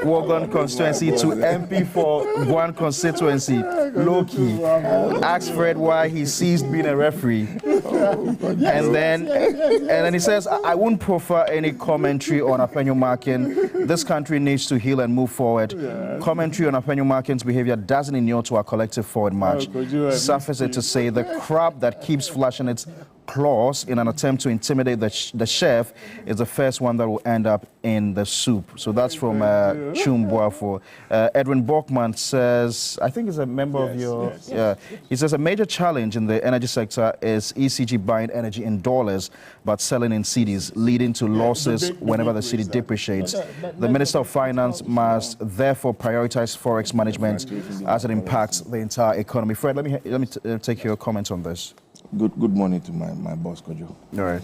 Wogan constituency to MP for one constituency, Loki. Asked Fred why he ceased being a referee. And then he says, I won't prefer any commentary on Appenyo Markin. This country needs to heal and move forward. Commentary on Appenyo Markin's behavior doesn't inure to our collective forward march. Suffice it to say, the crab that keeps flashing its claws in an attempt to intimidate the chef is the first one that will end up in the soup. So that's from Chumbuafo. Edwin Bachman says, I think he's a member of your... He says a major challenge in the energy sector is ECG buying energy in dollars but selling in cedis, leading to losses whenever the cedi depreciates. The Minister of Finance must therefore prioritize forex management as it impacts the entire economy. Fred, let me take your comments on this. Good morning to my boss, Kojo. All right.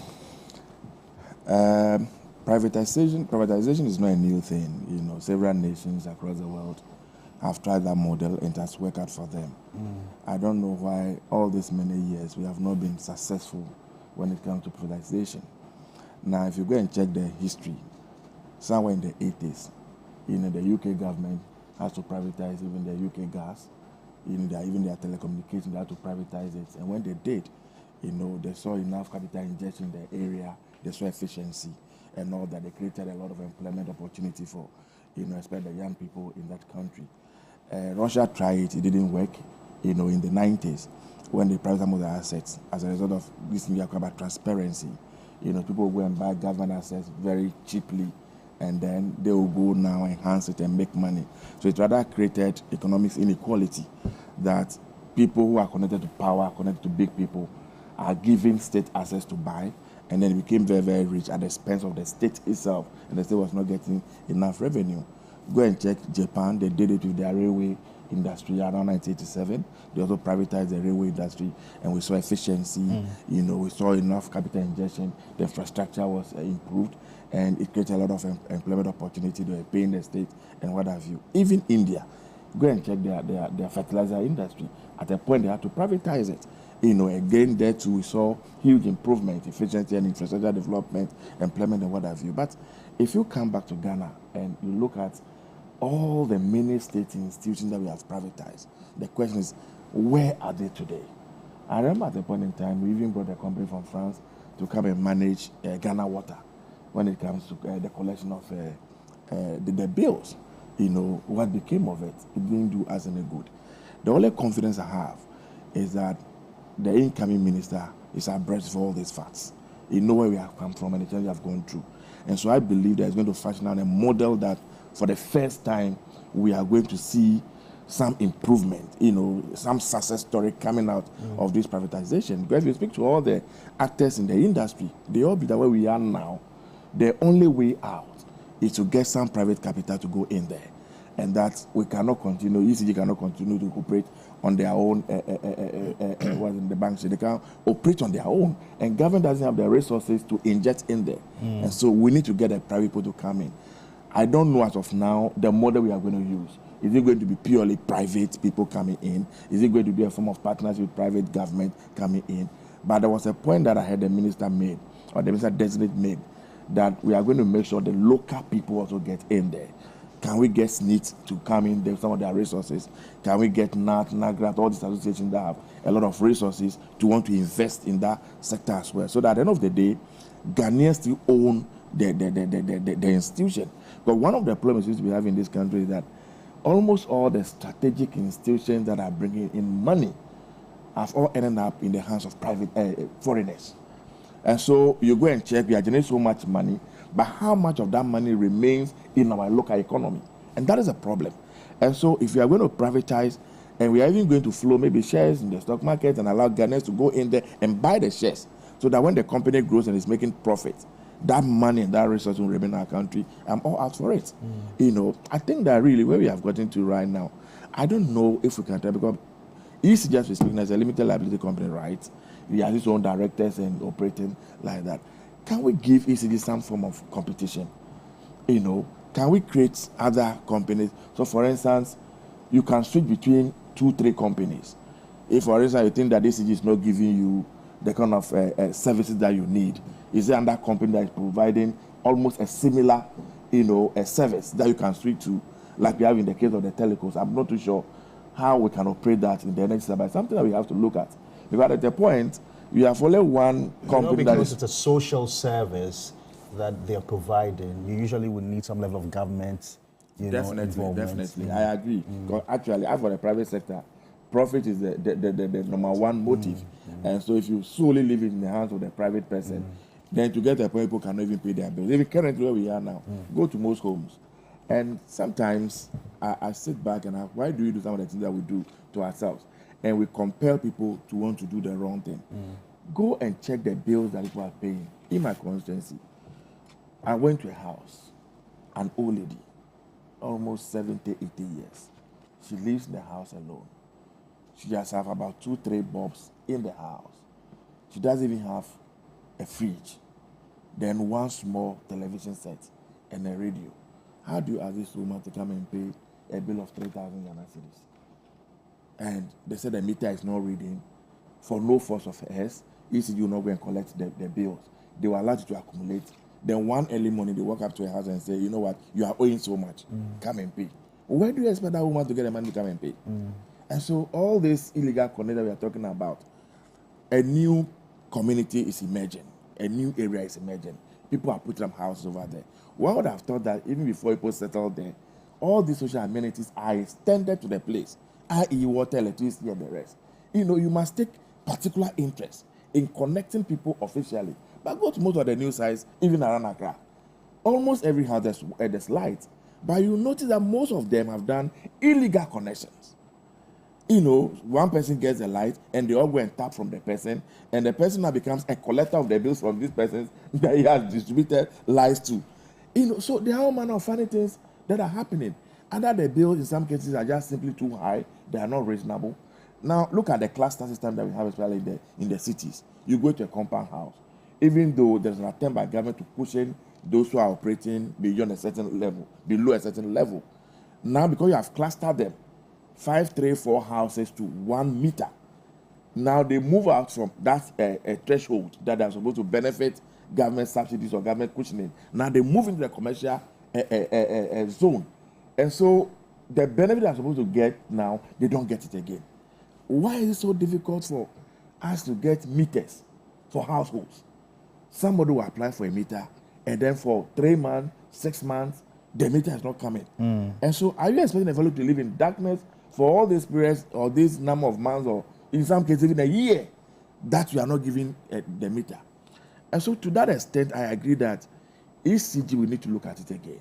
Privatization is not a new thing. You know, several nations across the world have tried that model and it has worked out for them. I don't know why all these many years we have not been successful when it comes to privatization. Now, if you go and check the history, somewhere in the 80s, you know, the UK government has to privatize even the UK gas, you know, even their telecommunications, they had to privatize it. And when they did, you know, they saw enough capital injection in the area, they saw efficiency and all that. They created a lot of employment opportunity for, you know, especially the young people in that country. Russia tried it didn't work, you know, in the 90s when they privatized some of the assets. As a result of this thing about transparency, you know, people go and buy government assets very cheaply, and then they will go now enhance it and make money. So it rather created economic inequality that people who are connected to power, connected to big people, are given state access to buy, and then it became very, very rich at the expense of the state itself, and the state was not getting enough revenue. Go and check Japan, they did it with their railway industry around 1987. They also privatized the railway industry, and we saw efficiency, you know, we saw enough capital injection, the infrastructure was improved, and it created a lot of employment opportunity. They were paying the state and what have you. Even India, go and check their fertilizer industry. At a point, they had to privatize it. You know, again, there too, we saw huge improvement, efficiency and infrastructure development, employment and what have you. But if you come back to Ghana and you look at all the many state institutions that we have privatized, the question is, where are they today? I remember at a point in time, we even brought a company from France to come and manage Ghana Water when it comes to the collection of the bills. You know, what became of it? It didn't do us any good. The only confidence I have is that the incoming minister is abreast of all these facts. He knows where we have come from and the change we have gone through. And so I believe that it's going to fashion out a model that for the first time we are going to see some improvement, you know, some success story coming out of this privatization. Because if you speak to all the actors in the industry, they all be the way we are now. The only way out is to get some private capital to go in there. And that we cannot continue, ECG cannot continue to operate on their own, what in the banks, they can operate on their own. And government doesn't have the resources to inject in there. And so we need to get a private people to come in. I don't know as of now the model we are going to use. Is it going to be purely private people coming in? Is it going to be a form of partnership with private government coming in? But there was a point that I heard the minister made, or the minister designate made, that we are going to make sure the local people also get in there. Can we get SNIT to come in there, some of their resources? Can we get NAGRAT, all these associations that have a lot of resources to want to invest in that sector as well? So that at the end of the day, Ghanaians still own the institution. But one of the problems we have in this country is that almost all the strategic institutions that are bringing in money have all ended up in the hands of private foreigners. And so you go and check, we are generating so much money, but how much of that money remains in our local economy? And that is a problem. And so if you are going to privatize, and we are even going to flow maybe shares in the stock market and allow Ghanaians to go in there and buy the shares, so that when the company grows and is making profit, that money and that resource will remain in our country. I'm all out for it. You know, I think that really where we have gotten to right now, I don't know if we can tell, because ECG, as we speak, as a limited liability company, right? He has its own directors and operating like that. Can we give ECG some form of competition? You know, can we create other companies? So, for instance, you can switch between 2-3 companies. If, for instance, you think that ECG is not giving you the kind of services that you need, is there another company that is providing almost a similar, you know, a service that you can switch to, like we have in the case of the telecoms? I'm not too sure how we can operate that in the next step, but something that we have to look at. Because at the point, we have only one company that is... it's a social service that they're providing, you usually would need some level of government, Definitely, I agree. Because actually, as for the private sector, profit is the number one motive. And so if you solely leave it in the hands of the private person, then to get a point, people cannot even pay their bills. Even currently where we are now, go to most homes. And sometimes I sit back and ask, why do we do some of the things that we do to ourselves? And we compel people to want to do the wrong thing. Go and check the bills that people are paying. In my constituency, I went to a house, an old lady, almost 70, 80 years. She lives in the house alone. She just has about 2-3 bulbs in the house. She doesn't even have a fridge. Then one small television set and a radio. How do you ask this woman to come and pay a bill of 3,000 Ghana cedis? And they said the meter is not reading for no fault of hers. ECG will not go and collect the bills. They were allowed to accumulate. Then one early morning, they walk up to her house and say, you know what, you are owing so much. Come and pay. Where do you expect that woman to get the money to come and pay? And so all this illegal connect that we are talking about, a new community is emerging. A new area is emerging. People are putting up houses over there. One would have thought that even before people settled there, all these social amenities are extended to the place, i.e. water, electricity, and the rest. You know, you must take particular interest in connecting people officially. But go to most of the new sites, even around Accra. Almost every house there's light. But you notice that most of them have done illegal connections. You know, one person gets a light and they all go and tap from the person, and the person now becomes a collector of the bills from these persons that he has distributed lights to. You know, so there are all manner of funny things that are happening. Either the bills in some cases are just simply too high, they are not reasonable. Now look at the cluster system that we have, especially in the cities. You go to a compound house, even though there's an attempt by government to push in those who are operating beyond a certain level, below a certain level. Now because you have clustered them, 5, 3, 4 houses to 1 meter. Now they move out from that a threshold that are supposed to benefit government subsidies or government cushioning. Now they move into the commercial zone. And so the benefit they're supposed to get now, they don't get it again. Why is it so difficult for us to get meters for households? Somebody will apply for a meter, and then for 3 months, 6 months, the meter is not coming. And so are you expecting a fellow to live in darkness for all these periods or this number of months, or in some cases even a year, that you are not giving the meter? And so to that extent, I agree that ECG, we need to look at it again.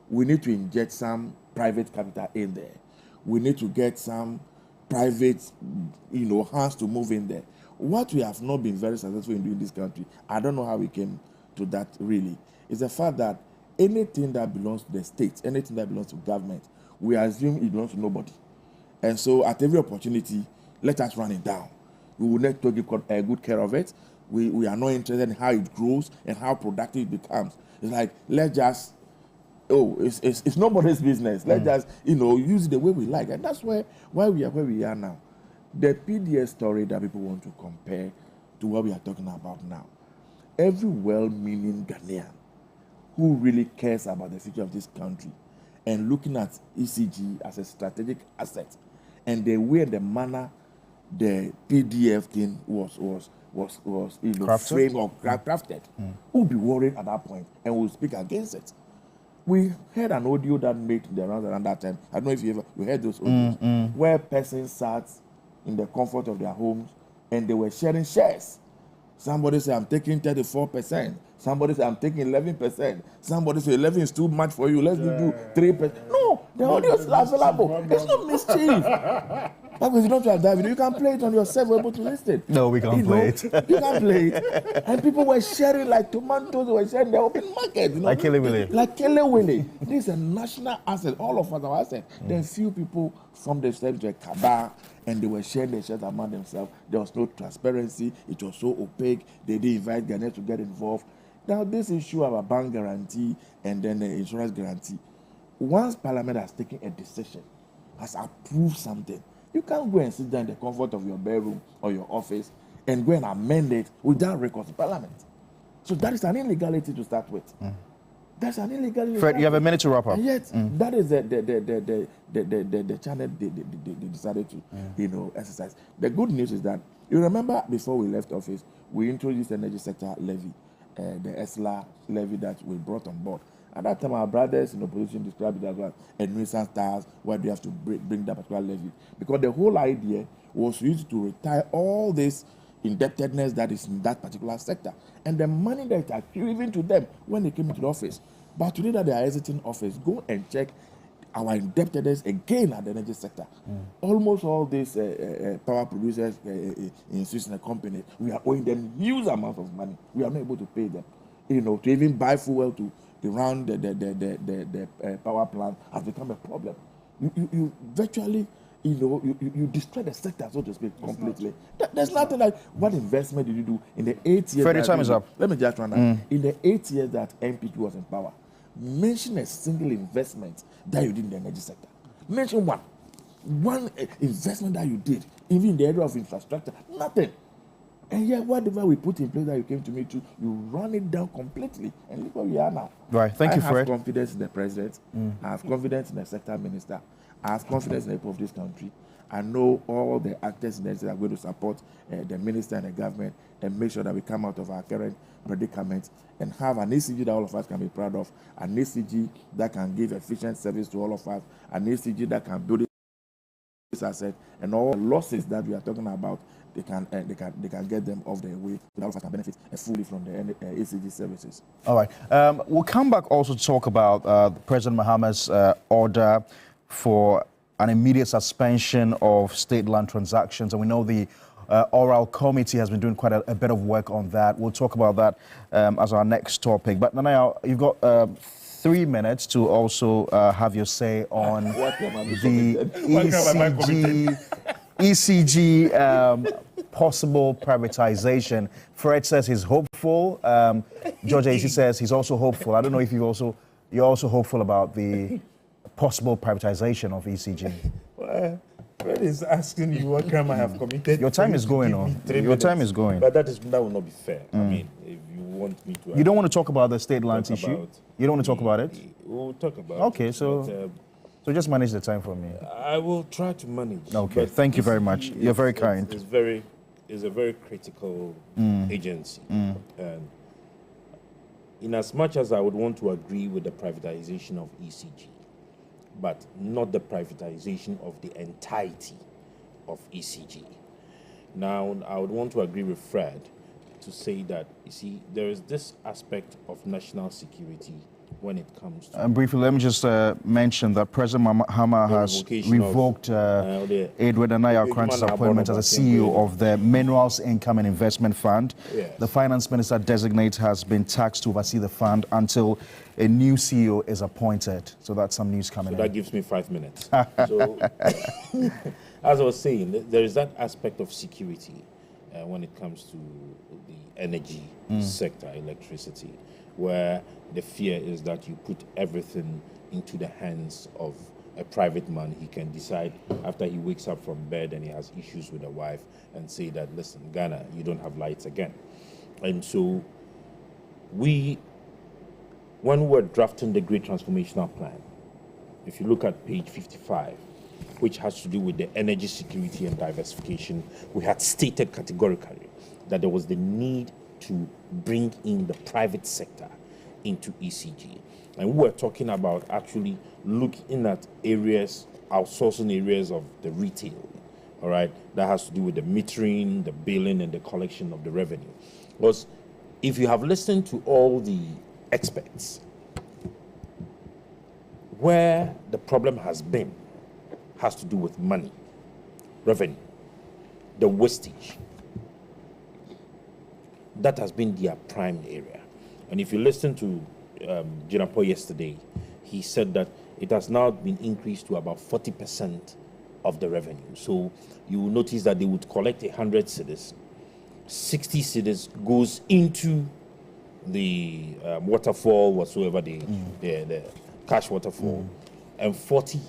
We need to inject some private capital in there. We need to get some private, hands to move in there. What we have not been very successful in doing in this country, I don't know how we came to that really, is the fact that anything that belongs to the state, anything that belongs to government, we assume it belongs to nobody. And so at every opportunity, let us run it down. We will not take good care of it. We are not interested in how it grows and how productive it becomes. It's like, let's just, it's nobody's business. Let's just, use it the way we like. And that's why we are where we are now. The PDS story that people want to compare to what we are talking about now. Every well-meaning Ghanaian who really cares about the future of this country and looking at ECG as a strategic asset, and the way, the manner the PDF thing was framed or crafted, will be worried at that point and will speak against it. We heard an audio that made the rounds around that time. I don't know if you heard those audios, where persons sat in the comfort of their homes and they were sharing shares. Somebody said, I'm taking 34%. Somebody said, I'm taking 11%. Somebody said, 11 is too much for you. Let's give you 3%. No, the audio is available. It's not mischief. Because you don't have that video, you can play it on yourself. We're able to listen. No, we can't play it. You can play it. And people were sharing like tomatoes. They were sharing the open market. Like Kele Willy. Like Kele Willy. This is a national asset. All of us are asset. Then few people from the same to a cabal, and they were sharing their shares among themselves. There was no transparency. It was so opaque. They didn't invite Ghanaians to get involved. Now, this issue of a bank guarantee and then the insurance guarantee, once Parliament has taken a decision, has approved something, you can't go and sit down in the comfort of your bedroom or your office and go and amend it without recourse to Parliament. So that is an illegality to start with. That's an illegality. Fred, you have a minute to wrap up. And yet, that is the channel they decided to exercise. The good news is that, you remember before we left office, we introduced the energy sector levy, the ESLA levy that we brought on board. At that time, our brothers in opposition described it as well a nuisance tax, where they have to bring that particular levy. Because the whole idea was used to retire all these indebtedness that is in that particular sector, and the money that are given to them when they came into the office. But today that they are exiting office, go and check our indebtedness again at the energy sector. Almost all these power producers, institutional companies, we are owing them huge amounts of money. We are not able to pay them. To even buy fuel to run the power plant has become a problem. You virtually, you destroy the sector, so to speak, completely. There's nothing like, what investment did you do in the 8 years? Freddie, time is up. Let me just run that. In the 8 years that MPP was in power, mention a single investment that you did in the energy sector. Mention one investment that you did, even in the area of infrastructure. Nothing. And yet, whatever we put in place that you came to me to, you run it down completely. And look where we are now. Right. Thank you, Fred. I have confidence in the president. I have confidence in the sector minister. I have confidence in the people of this country. I know all the actors in the state are going to support the minister and the government and make sure that we come out of our current predicament and have an ECG that all of us can be proud of, an ECG that can give efficient service to all of us, an ECG that can build this asset, and all the losses that we are talking about, they can get them off their way, so that all of us can benefit fully from the ECG services. All right. We'll come back also to talk about President Mahama's order for an immediate suspension of state land transactions, and we know the oral committee has been doing quite a bit of work on that. We'll talk about that as our next topic. But Nanaya, you've got 3 minutes to also have your say on the ECG possible privatization. Fred says he's hopeful. George AC says he's also hopeful. I don't know if you're also hopeful about the possible privatization of ECG. Well, Fred is asking you what crime I have committed. Your time is going on. Your time is going. But that will not be fair. I mean, if you want me to... You don't want to talk about the state lands issue? You don't want to talk about it? We'll talk about it. Okay, so just manage the time for me. I will try to manage. Okay, thank you very much. You're very kind. It's a very critical agency. And in as much as I would want to agree with the privatization of ECG, but not the privatization of the entirety of ECG. Now, I would want to agree with Fred to say that, you see, there is this aspect of national security when it comes to... briefly, let me just mention that President Mahama has revoked Edward Anaya Krantz's appointment as the CEO of the Minerals Income and Investment Fund. Yes. The finance minister designate has been tasked to oversee the fund until a new CEO is appointed. So that's some news coming in. That gives me 5 minutes. So, as I was saying, there is that aspect of security when it comes to the energy sector, electricity, where the fear is that you put everything into the hands of a private man. He can decide after he wakes up from bed and he has issues with a wife and say that, listen, Ghana, you don't have lights again. And so when we were drafting the Great Transformational Plan, if you look at page 55, which has to do with the energy security and diversification, we had stated categorically that there was the need to bring in the private sector into ECG. And we were talking about actually looking at areas, outsourcing areas of the retail, all right, that has to do with the metering, the billing, and the collection of the revenue. Because if you have listened to all the experts, where the problem has to do with money, revenue, the wastage. That has been their prime area. And if you listen to Jinapo yesterday, he said that it has now been increased to about 40% of the revenue. So you will notice that they would collect 100 cedis, 60 cedis goes into the waterfall, whatsoever the cash waterfall, and 40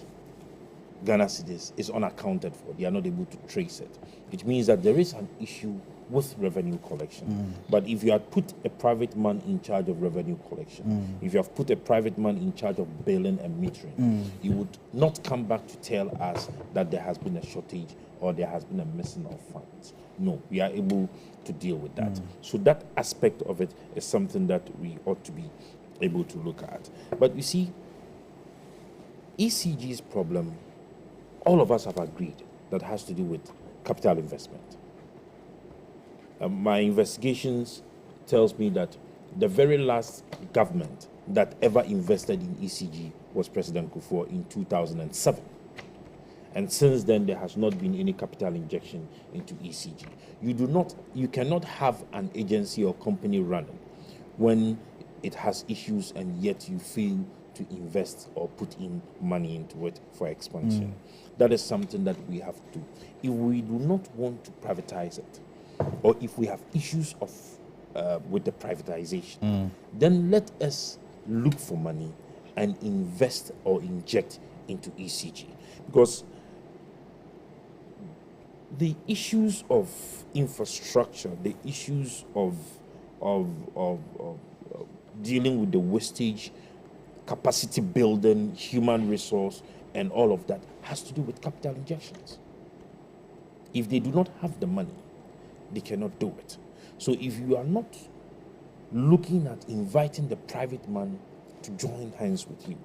Ghana cedis is unaccounted for. They are not able to trace it. It means that there is an issue with revenue collection. But if you had put a private man in charge of revenue collection, if you have put a private man in charge of billing and metering, you would not come back to tell us that there has been a shortage or there has been a missing of funds. No, we are able to deal with that. So that aspect of it is something that we ought to be able to look at. But you see, ECG's problem, all of us have agreed that has to do with capital investment. My investigations tells me that the very last government that ever invested in ECG was President Kufuor in 2007. And since then, there has not been any capital injection into ECG. You cannot have an agency or company running when it has issues and yet you fail to invest or put in money into it for expansion. That is something that we have to. If we do not want to privatize it, or if we have issues with the privatization, then let us look for money and invest or inject into ECG. Because the issues of infrastructure, the issues of dealing with the wastage, capacity building, human resource, and all of that has to do with capital injections. If they do not have the money, they cannot do it. So if you are not looking at inviting the private man to join hands with you,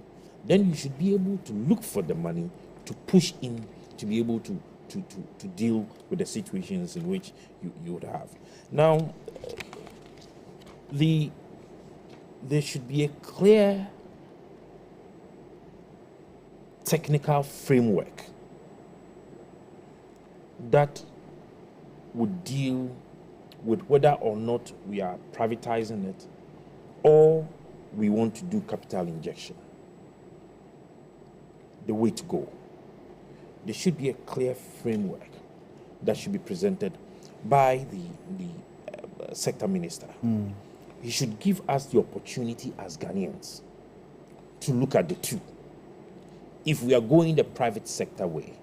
then you should be able to look for the money to push in to be able to deal with the situations in which you would have. Now, there should be a clear technical framework that would deal with whether or not we are privatizing it or we want to do capital injection. The way to go. There should be a clear framework that should be presented by the sector minister. He should give us the opportunity as Ghanaians to look at the two. If we are going the private sector way,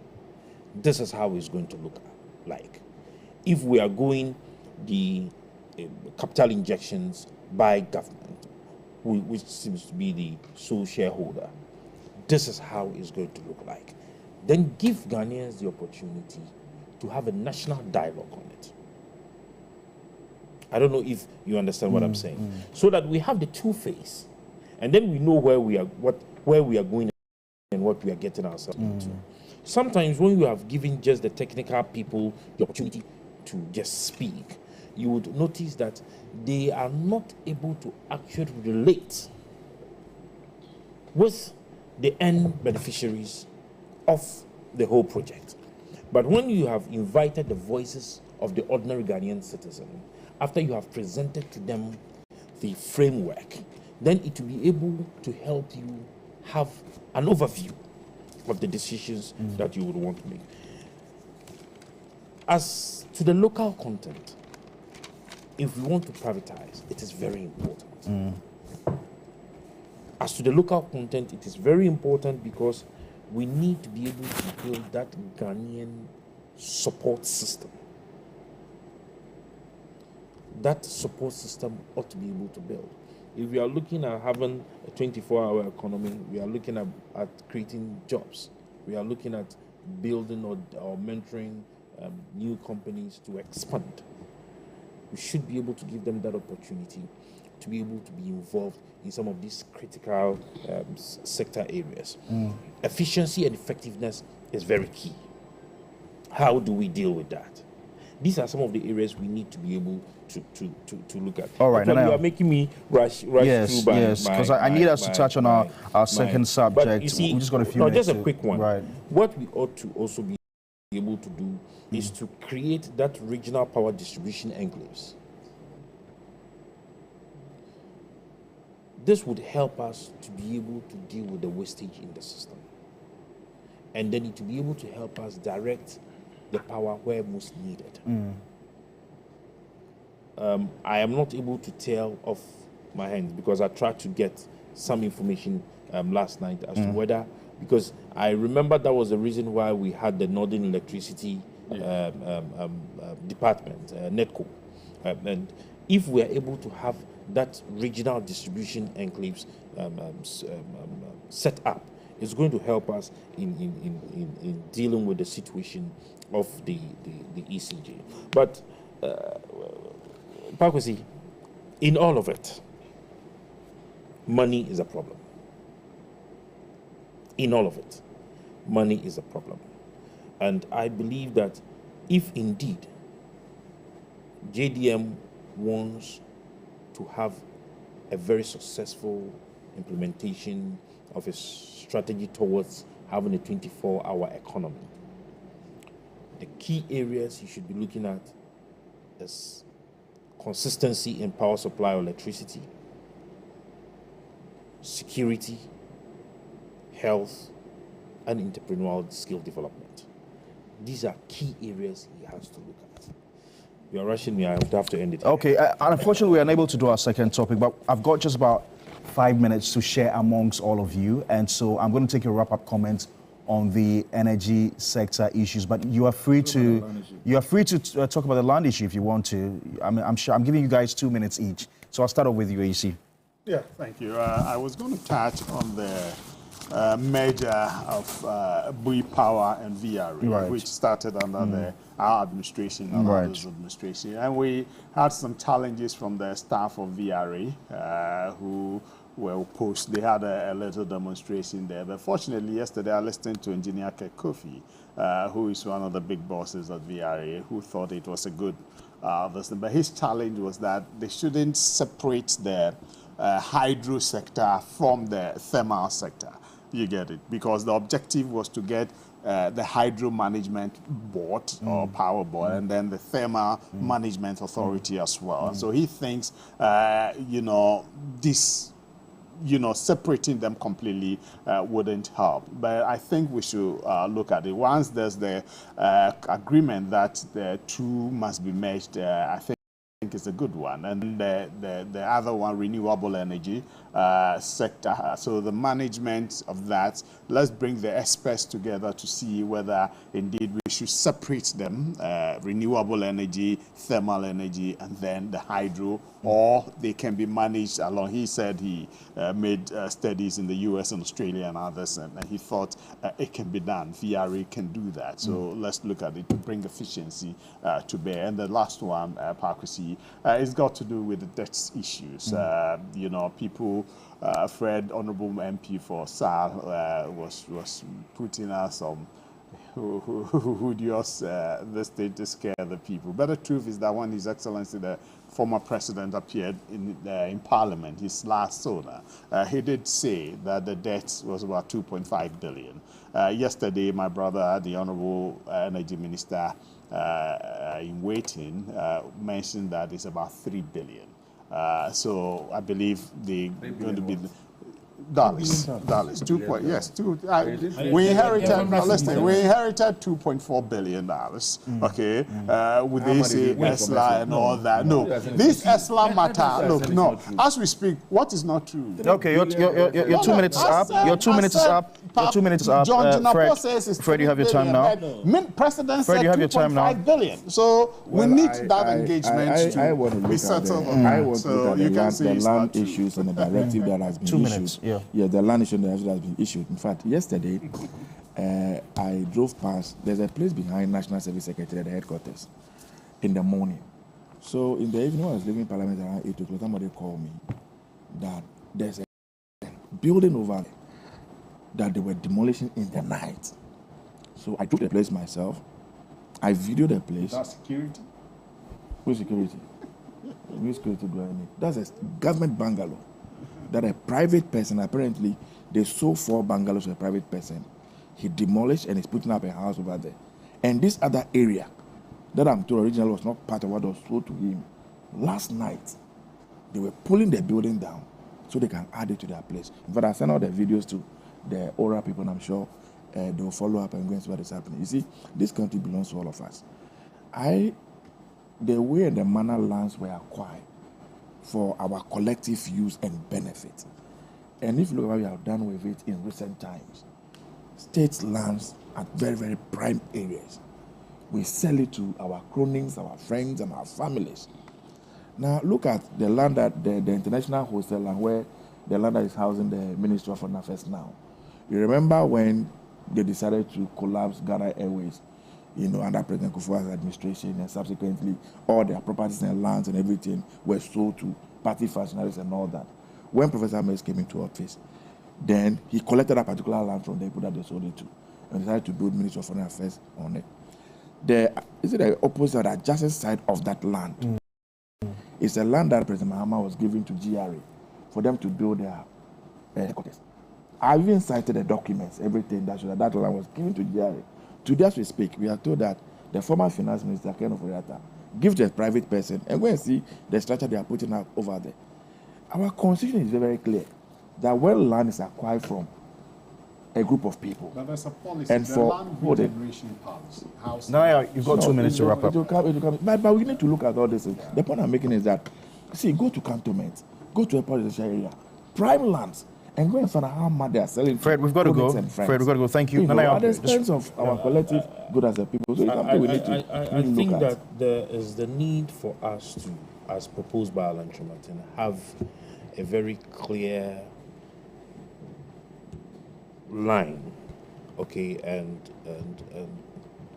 this is how it's going to look like. If we are going the capital injections by government, which seems to be the sole shareholder, this is how it's going to look like. Then give Ghanaians the opportunity to have a national dialogue on it. I don't know if you understand what I'm saying. So that we have the two phase, and then we know where we are going and what we are getting ourselves into. Sometimes when you have given just the technical people the opportunity to just speak, you would notice that they are not able to actually relate with the end beneficiaries of the whole project. But when you have invited the voices of the ordinary Ghanaian citizen, after you have presented to them the framework, then it will be able to help you have an overview of the decisions that you would want to make. As to the local content, if we want to privatize, it is very important. As to the local content, it is very important because we need to be able to build that Ghanaian support system. That support system ought to be able to build. If we are looking at having a 24-hour economy, we are looking at creating jobs. We are looking at building or mentoring new companies to expand. We should be able to give them that opportunity to be able to be involved in some of these critical sector areas. Efficiency and effectiveness is very key. How do we deal with that? These are some of the areas we need to be able to look at. All right, you are making me rush yes, through. Yes, because I need us to touch on our second subject. But you see, we just got a few minutes. Just a quick one. Right. What we ought to also be able to do is to create that regional power distribution enclaves. This would help us to be able to deal with the wastage in the system. And then to be able to help us direct the power where most needed. I am not able to tell off my hands because I tried to get some information last night as to whether, because I remember that was the reason why we had the Northern Electricity Department, NETCO. And if we are able to have that regional distribution enclaves set up, it's going to help us in dealing with the situation of the ECG. But Pakwesi, in all of it, money is a problem. In all of it, money is a problem. And I believe that if indeed JDM wants to have a very successful implementation of a strategy towards having a 24-hour economy. The key areas you should be looking at is consistency in power supply or electricity, security, health, and entrepreneurial skill development. These are key areas he has to look at. You are rushing me, I would have to end it here. Okay, unfortunately we are unable to do our second topic, but I've got just about 5 minutes to share amongst all of you, and so I'm going to take a wrap-up comment on the energy sector issues, but you are free to talk about the land issue if you want to. I'm sure I'm giving you guys 2 minutes each, so I'll start off with you, AC. Yeah, thank you. I was going to touch on the merger of Bui Power and VRE, Right. which started under our administration and others' administration. And we had some challenges from the staff of VRE who were opposed. They had a little demonstration there. But fortunately, yesterday I listened to Engineer Kofi, who is one of the big bosses at VRE, who thought it was a good listen. But his challenge was that they shouldn't separate the hydro sector from the thermal sector. You get it? Because the objective was to get the hydro management board or power board and then the thermal management authority as well. So he thinks, this, separating them completely wouldn't help. But I think we should look at it. Once there's the agreement that the two must be merged, I think it's a good one. And the other one, renewable energy sector. So the management of that, let's bring the experts together to see whether indeed we should separate them, renewable energy, thermal energy, and then the hydro, or they can be managed along. He said he made studies in the US and Australia and others, and he thought it can be done. VRE can do that. So let's look at it to bring efficiency to bear. And the last one, Parkwasi, it's got to do with the debt issues. People, Fred, Honorable MP for SAL, was putting us on who does the state to scare the people. But the truth is that when His Excellency, the former president, appeared in Parliament, his last soda, he did say that the debt was about 2.5 billion. Yesterday, my brother, the Honorable Energy Minister in waiting, mentioned that it's about 3 billion. So I believe they're going to be dollars. 2 point, yes. We inherited 2.4 billion dollars. Okay, with this ESLA and all that. No, this ESLA matter. Look, no. As we speak, what is not true? Okay, your 2 minutes is up. Your 2 minutes is up. Your 2 minutes is up. Fred, you have your time now. President said 2.5 billion. So we need that engagement I want to look be settled. I want to look at the land issues and the directive that has been 2 minutes. issued. Yeah, the land issue that has been issued. In fact, yesterday, I drove past. There's a place behind National Service Secretary at the headquarters in the morning. So in the evening, when I was leaving Parliament around 8 o'clock, somebody called me that there's a building over there that they were demolishing in the night. So I drove the place myself. I videoed the place. That's security? Which security? Which security do I need? That's a government bungalow that a private person, apparently, they sold 4 bungalows to a private person. He demolished and is putting up a house over there. And this other area that I'm told originally was not part of what was sold to him. Last night, they were pulling the building down so they can add it to their place. In fact, I sent out the videos to the oral people, and I'm sure they will follow up and go and see what is happening. You see, this country belongs to all of us. The way and the manner lands were acquired for our collective use and benefit. And if you look at what we have done with it in recent times, state lands at very, very prime areas. We sell it to our cronies, our friends, and our families. Now look at the land that the international wholesale land, where the land that is housing the Ministry of Foreign Affairs now. You remember when they decided to collapse Ghana Airways, under President Kufuor's administration, and subsequently all their properties and lands and everything were sold to party functionaries and all that. When Professor Mills came into office, then he collected a particular land from the people that they sold it to and decided to build Ministry of Foreign Affairs on it. Is it the opposite or adjacent side of that land? It's a land that President Mahama was giving to GRA for them to build their headquarters. I even cited the documents, everything that showed that land was given to GRA. Today, as we speak, we are told that the former finance minister, Ken Oforiatta, give to a private person and go and see the structure they are putting up over there. Our constitution is very, very clear that when land is acquired from a group of people, but there's a policy, and for land regeneration policy. Now you've got 2 minutes to wrap up. But we need to look at all this. The point I'm making is that, see, go to cantonments, go to a residential area, prime lands, and go and find out how much they are selling. Fred, we've got to go. Fred, we've got to go. Thank you. At the expense of our collective good as a people. So it's something we need to I think that there is the need for us to, as proposed by Alan Tremartin, have a very clear line, okay, and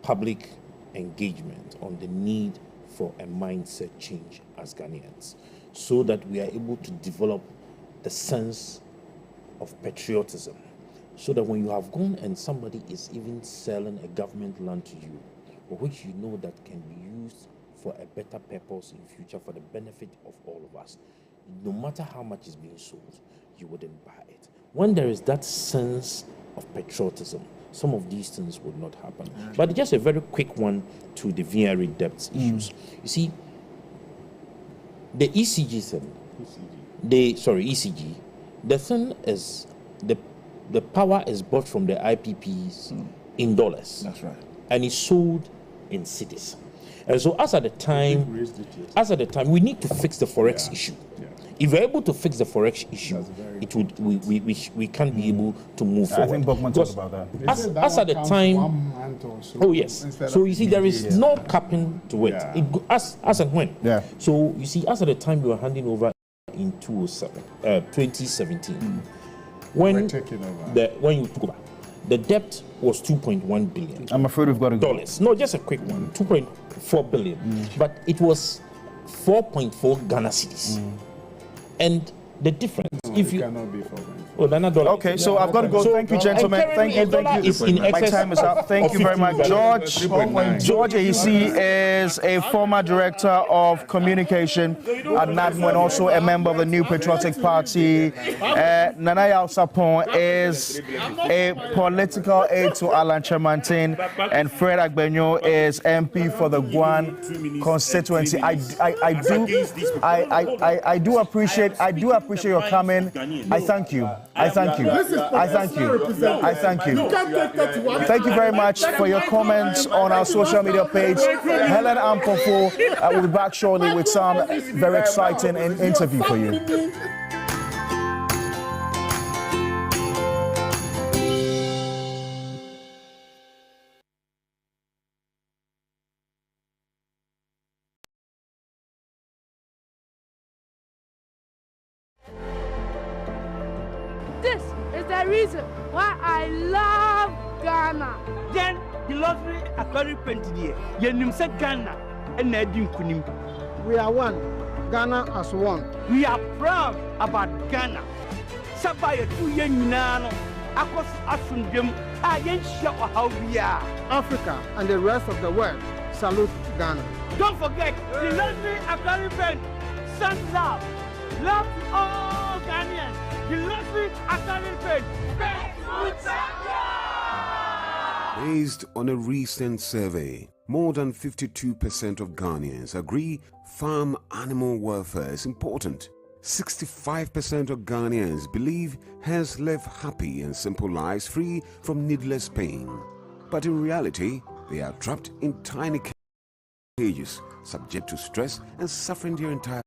public engagement on the need for a mindset change as Ghanaians, so that we are able to develop the sense of patriotism, so that when you have gone and somebody is even selling a government land to you, for which you know that can be used for a better purpose in future for the benefit of all of us, no matter how much is being sold, you wouldn't buy it. When there is that sense of patriotism, some of these things would not happen. But just a very quick one to the VRA debts issues. You see, the ECG thing, ECG, the thing is, the power is bought from the IPPs in dollars. That's right. And it's sold in cities. And so as at the time, we need to fix the Forex issue. If we're able to fix the Forex issue, it would we can be able to move forward. I think Bachman talked about that. As at the time, oh yes. So you see, there is no capping to it. As and when. Yeah. So you see, as at the time we were handing over in 2017, when you took over, the debt was 2.1 billion. I'm afraid we've got to go. Dollars. No, just a quick one. 2.4 billion. But it was 4.4 Ghana cedis. And the difference, if you cannot be 4.4. Okay, so I've got to go. Thank you, gentlemen. Thank you. My time is up. Thank you very much, George. George AEC is a former director of communication at NADMO and also a member of the New Patriotic Party. Nanaya Sapon is a political aide to Alan Tremartin, and Fred Agbenyo is MP for the Guan constituency. I do appreciate your coming. I thank you. Thank you very much for your comments on our social media page. Helen Ampofo will be back shortly with some very exciting interview for you. This is the reason why I love Ghana. Then the lottery a very plenty. Yenim se Ghana and Nadim Kunim. We are one. Ghana as one. We are proud about Ghana. Sabaya 2 years now. Akos asundem ayen share how we are. Africa and the rest of the world salute Ghana. Don't forget the lottery a very plenty. Send love. Love to all Ghanaians. Based on a recent survey, more than 52% of Ghanaians agree farm animal welfare is important. 65% of Ghanaians believe hens live happy and simple lives free from needless pain. But in reality, they are trapped in tiny cages, subject to stress and suffering their entire